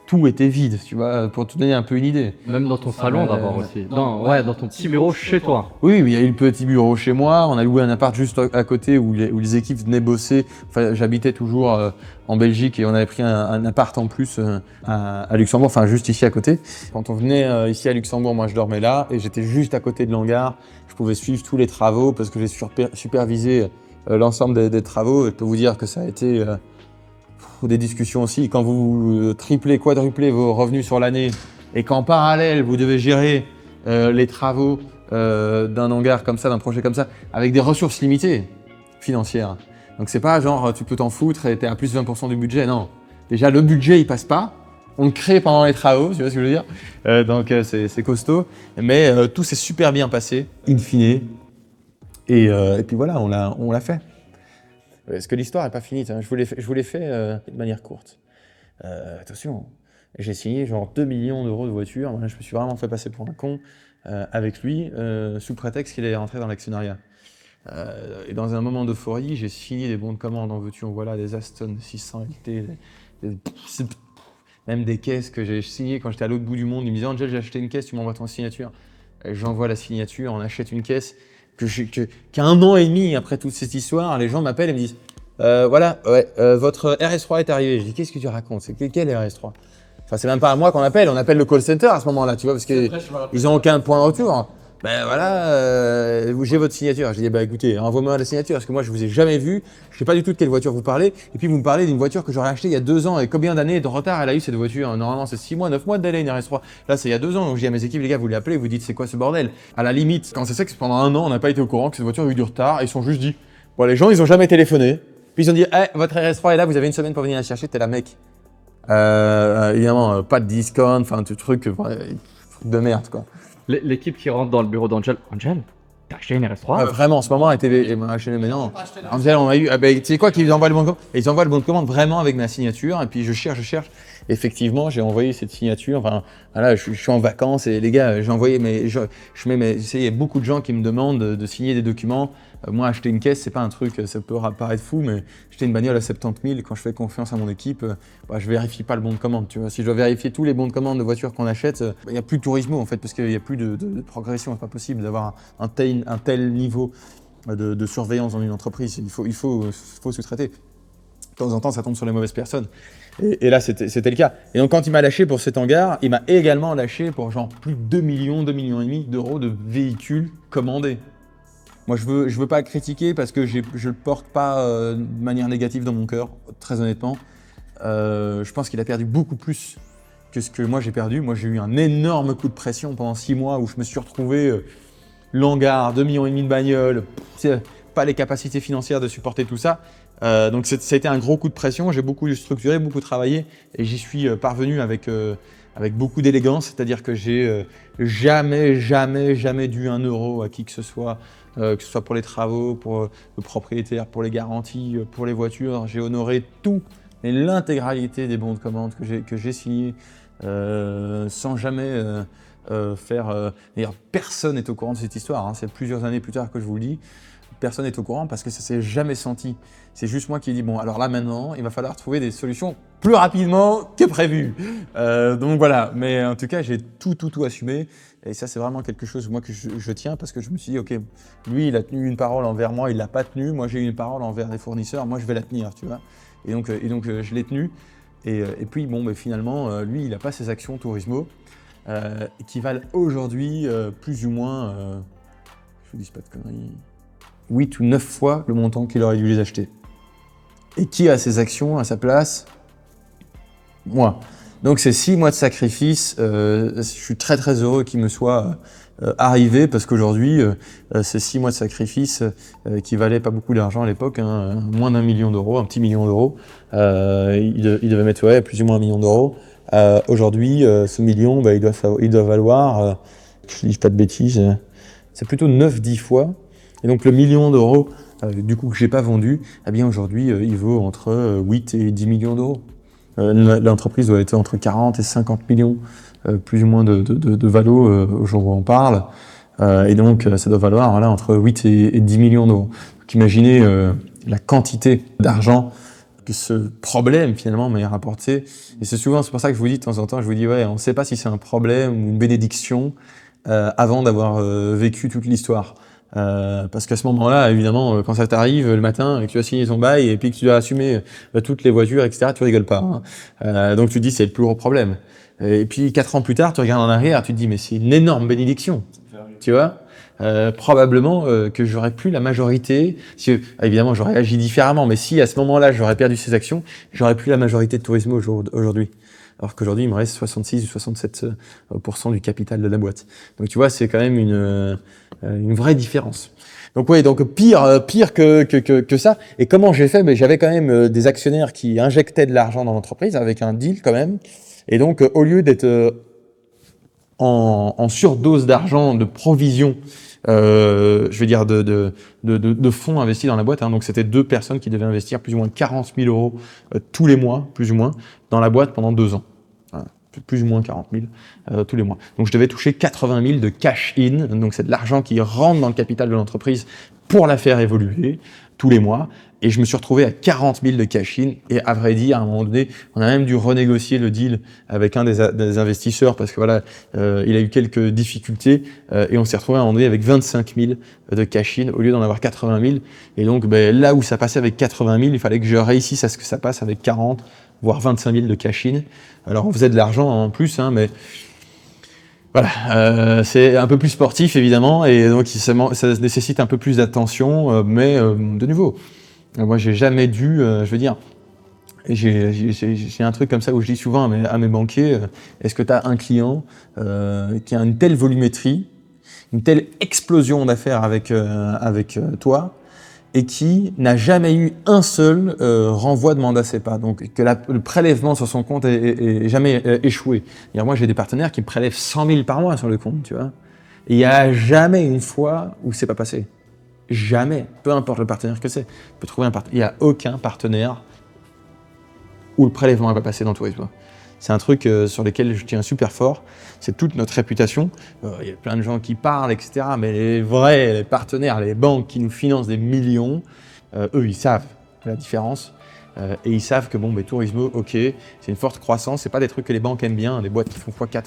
S1: Tout était vide, tu vois, pour te donner un peu une idée.
S7: Même dans ton salon d'abord aussi. Dans ton petit bureau chez toi.
S1: Oui, il y a eu le petit bureau chez moi. On a loué un appart juste à côté où les équipes venaient bosser. Enfin, j'habitais toujours en Belgique et on avait pris un appart en plus à Luxembourg, enfin juste ici à côté. Quand on venait ici à Luxembourg, moi je dormais là et j'étais juste à côté de l'hangar. Je pouvais suivre tous les travaux parce que j'ai supervisé l'ensemble des travaux. Et je peux vous dire que ça a été des discussions aussi. Quand vous triplez, quadruplez vos revenus sur l'année et qu'en parallèle, vous devez gérer les travaux d'un hangar comme ça, d'un projet comme ça, avec des ressources limitées financières. Donc c'est pas genre tu peux t'en foutre et t'es à plus 20% du budget, non. Déjà le budget il passe pas, on le crée pendant les travaux, tu vois ce que je veux dire. Donc c'est costaud, mais tout s'est super bien passé, in fine. Et puis voilà, on l'a fait. Parce que l'histoire n'est pas finie, hein. Je vous l'ai fait de manière courte. Attention, j'ai signé genre 2 millions d'euros de voitures. Moi, je me suis vraiment fait passer pour un con avec lui, sous prétexte qu'il allait rentrer dans l'actionnariat. Et dans un moment d'euphorie, j'ai signé des bons de commande en voiture, voilà, des Aston 600 LT, même des caisses que j'ai signées quand j'étais à l'autre bout du monde. Ils me disaient « Angel, j'ai acheté une caisse, tu m'envoies ton signature ». J'envoie la signature, on achète une caisse. Qu'un an et demi après toute cette histoire, les gens m'appellent et me disent votre RS3 est arrivé. Je dis qu'est-ce que tu racontes? C'est quel RS3? Enfin, c'est même pas à moi qu'on appelle, on appelle le call center à ce moment-là, tu vois, parce qu'ils ont aucun point de retour. Ben voilà, j'ai votre signature. Je dis bah écoutez, envoie-moi la signature parce que moi je vous ai jamais vu, je sais pas du tout de quelle voiture vous parlez. Et puis vous me parlez d'une voiture que j'aurais achetée il y a 2 ans et combien d'années de retard elle a eu cette voiture? Normalement c'est 6 mois, 9 mois de délai une RS3. Là c'est il y a 2 ans, donc je dis à mes équipes les gars vous l'appelez, vous dites c'est quoi ce bordel? À la limite, quand c'est ça que pendant 1 an on n'a pas été au courant que cette voiture a eu du retard, ils sont juste dit bon les gens ils ont jamais téléphoné. Puis ils ont dit votre RS3 est là, vous avez 1 semaine pour venir la chercher, t'es la mec. Évidemment pas de discount, enfin tout truc de merde quoi.
S7: L'équipe qui rentre dans le bureau d'Angel, Angel, t'as acheté une RS3
S1: vraiment, en ce moment, elle m'a acheté, mais non. Angel, on a eu, tu sais quoi, qu'ils envoient le bon de commande. Et ils envoient le bon de commande vraiment avec ma signature. Et puis je cherche. Effectivement, j'ai envoyé cette signature. Enfin, voilà, je suis en vacances et les gars, j'ai envoyé, mais il y a beaucoup de gens qui me demandent de signer des documents. Moi, acheter une caisse, c'est pas un truc, ça peut paraître fou, mais acheter une bagnole à 70 000, quand je fais confiance à mon équipe, je vérifie pas le bon de commande, tu vois. Si je dois vérifier tous les bons de commande de voitures qu'on achète, il y a plus de tourismo en fait, parce qu'il y a plus de progression. C'est pas possible d'avoir un tel niveau de surveillance dans une entreprise. Il faut sous-traiter. De temps en temps, ça tombe sur les mauvaises personnes. Et là, c'était le cas. Et donc, quand il m'a lâché pour cet hangar, il m'a également lâché pour genre plus de 2 millions et demi d'euros de véhicules commandés. Moi, je veux pas le critiquer parce que je le porte pas de manière négative dans mon cœur, très honnêtement. Je pense qu'il a perdu beaucoup plus que ce que moi j'ai perdu. Moi, j'ai eu un énorme coup de pression pendant 6 mois où je me suis retrouvé l'hangar, 2 millions et demi de bagnoles, pas les capacités financières de supporter tout ça. Donc, ça a été un gros coup de pression. J'ai beaucoup structuré, beaucoup travaillé et j'y suis parvenu avec beaucoup d'élégance. C'est-à-dire que j'ai jamais dû 1 euro à qui que ce soit pour les travaux, pour le propriétaire, pour les garanties, pour les voitures. J'ai honoré tout et l'intégralité des bons de commande que j'ai signés sans jamais faire... D'ailleurs, personne n'est au courant de cette histoire, hein. C'est plusieurs années plus tard que je vous le dis. Personne n'est au courant parce que ça s'est jamais senti. C'est juste moi qui ai dit bon alors là maintenant il va falloir trouver des solutions plus rapidement que prévu. Donc voilà, mais en tout cas j'ai tout assumé et ça c'est vraiment quelque chose moi que je tiens parce que je me suis dit ok lui il a tenu une parole envers moi, il l'a pas tenue, moi j'ai eu une parole envers les fournisseurs, moi je vais la tenir tu vois. Et donc je l'ai tenue et puis bon mais finalement lui il a pas ses actions Tourismo qui valent aujourd'hui plus ou moins je vous dis pas de conneries 8 ou 9 fois le montant qu'il aurait dû les acheter. Et qui a ces actions à sa place? Moi. Donc c'est 6 mois de sacrifice, je suis très heureux qu'il me soit arrivé parce qu'aujourd'hui, ces 6 mois de sacrifice qui valaient pas beaucoup d'argent à l'époque, hein, moins d'1 million d'euros, un petit million d'euros, il devait mettre plus ou moins 1 million d'euros. Aujourd'hui, ce million, il doit valoir, je dis pas de bêtises, c'est plutôt 9-10 fois. Et donc le million d'euros, du coup que j'ai pas vendu, eh bien aujourd'hui il vaut entre 8 et 10 millions d'euros. L'entreprise doit être entre 40 et 50 millions, plus ou moins de valo au jour où on parle. Et donc ça doit valoir entre 8 et 10 millions d'euros. Donc imaginez la quantité d'argent que ce problème finalement m'a rapporté. Et c'est pour ça que je vous dis de temps en temps, je vous dis ouais, on ne sait pas si c'est un problème ou une bénédiction avant d'avoir vécu toute l'histoire. Parce qu'à ce moment-là, évidemment, quand ça t'arrive le matin et que tu as signé ton bail et puis que tu dois assumer toutes les voitures, etc., tu rigoles pas. Hein. Donc tu te dis c'est le plus gros problème. Et puis 4 ans plus tard, tu regardes en arrière, tu te dis mais c'est une énorme bénédiction. Tu vois, probablement que j'aurais plus la majorité. Si, évidemment, j'aurais agi différemment, mais si à ce moment-là, j'aurais perdu ces actions, j'aurais plus la majorité de Tourismo aujourd'hui. Alors qu'aujourd'hui, il me reste 66 ou 67% du capital de la boîte. Donc tu vois, c'est quand même une vraie différence. Donc ouais, donc pire que ça. Et comment j'ai fait? Mais j'avais quand même des actionnaires qui injectaient de l'argent dans l'entreprise avec un deal quand même. Et donc au lieu d'être en surdose d'argent, de provisions, je veux dire de fonds investis dans la boîte. Hein. Donc c'était 2 personnes qui devaient investir plus ou moins 40 000 euros tous les mois, plus ou moins, dans la boîte pendant 2 ans. Voilà. Plus ou moins 40 000 tous les mois. Donc je devais toucher 80 000 de cash in. Donc c'est de l'argent qui rentre dans le capital de l'entreprise pour la faire évoluer tous les mois. Et je me suis retrouvé à 40 000 de cash-in. Et à vrai dire, à un moment donné, on a même dû renégocier le deal avec un des investisseurs parce que voilà, il a eu quelques difficultés. Et on s'est retrouvé à un moment donné avec 25 000 de cash-in au lieu d'en avoir 80 000. Et donc, là où ça passait avec 80 000, il fallait que je réussisse à ce que ça passe avec 40, voire 25 000 de cash-in. Alors, on faisait de l'argent en plus, hein, mais voilà, c'est un peu plus sportif évidemment. Et donc, ça nécessite un peu plus d'attention. Mais de nouveau, moi, j'ai jamais dû, je veux dire, j'ai un truc comme ça où je dis souvent à mes banquiers, est-ce que tu as un client qui a une telle volumétrie, une telle explosion d'affaires avec toi, et qui n'a jamais eu un seul renvoi de mandat CEPA, donc que le prélèvement sur son compte est jamais échoué. Moi, j'ai des partenaires qui me prélèvent 100 000 par mois sur le compte, tu vois. Et il n'y a jamais une fois où c'est pas passé. Jamais, peu importe le partenaire que c'est. Tu peux trouver un partenaire. Il n'y a aucun partenaire où le prélèvement n'est pas passé dans Tourismo. C'est un truc sur lequel je tiens super fort. C'est toute notre réputation. Il y a plein de gens qui parlent, etc. Mais les vrais partenaires, les banques qui nous financent des millions, eux, ils savent la différence. Et ils savent que Tourismo, ok, c'est une forte croissance. C'est pas des trucs que les banques aiment bien. Des boîtes qui font x4,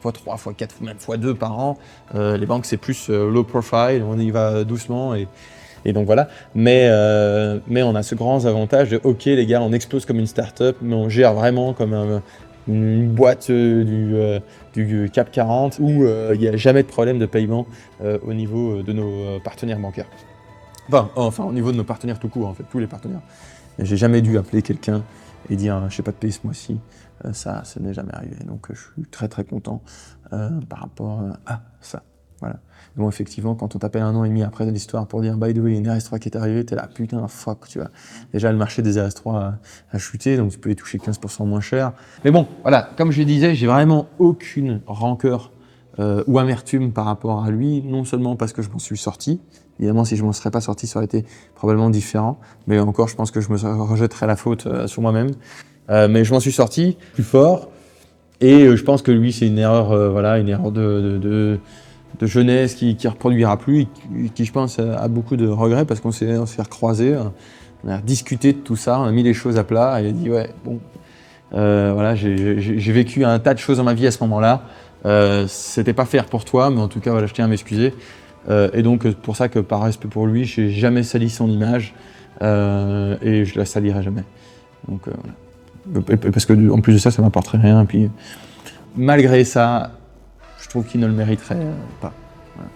S1: x3, x4, même x2 par an. Les banques, c'est plus low profile. On y va doucement et donc voilà. Mais on a ce grand avantage de, ok, les gars, on explose comme une start-up, mais on gère vraiment comme une boîte du CAC 40 où il n'y a jamais de problème de paiement au niveau de nos partenaires bancaires. Enfin, au niveau de nos partenaires tout court, en fait, tous les partenaires. J'ai jamais dû appeler quelqu'un et dire je sais pas de payer ce mois-ci. Ça n'est jamais arrivé. Donc je suis très très content par rapport à ça. Voilà. Bon, effectivement, quand on t'appelle 1 an et demi après l'histoire pour dire by the way, il y a une RS3 qui est arrivée, t'es là, putain, fuck, tu vois. Déjà, le marché des RS3 a chuté, donc tu peux les toucher 15% moins cher. Mais bon, voilà, comme je disais, j'ai vraiment aucune rancœur ou amertume par rapport à lui, non seulement parce que je m'en suis sorti. Évidemment, si je ne m'en serais pas sorti, ça aurait été probablement différent. Mais encore, je pense que je me rejetterais la faute sur moi-même. Mais je m'en suis sorti plus fort. Et je pense que lui, c'est une erreur, une erreur de jeunesse qui ne reproduira plus et qui, je pense, a beaucoup de regrets parce qu'on s'est recroisés. On a discuté de tout ça, on a mis les choses à plat. Et il a dit, ouais, bon, j'ai vécu un tas de choses dans ma vie à ce moment-là. C'était pas faire pour toi, mais en tout cas, voilà, je tiens à m'excuser. Et donc, pour ça que par respect pour lui, je n'ai jamais sali son image et je la salirai jamais. Donc, voilà. Parce que en plus de ça, ça m'apporterait rien. Et puis, malgré ça, je trouve qu'il ne le mériterait pas. Voilà.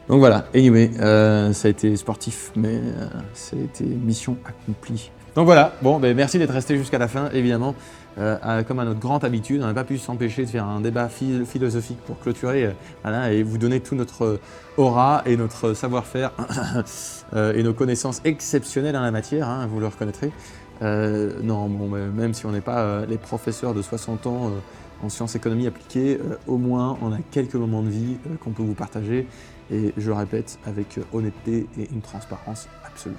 S1: Donc voilà. Anyway, ça a été sportif, mais ça a été mission accomplie. Donc voilà. Bon, merci d'être resté jusqu'à la fin, évidemment. Comme à notre grande habitude, on n'a pas pu s'empêcher de faire un débat philosophique pour clôturer et vous donner tout notre aura et notre savoir-faire et nos connaissances exceptionnelles en la matière, hein, vous le reconnaîtrez. Même si on n'est pas les professeurs de 60 ans en sciences économie appliquées, au moins on a quelques moments de vie qu'on peut vous partager et je le répète avec honnêteté et une transparence absolue.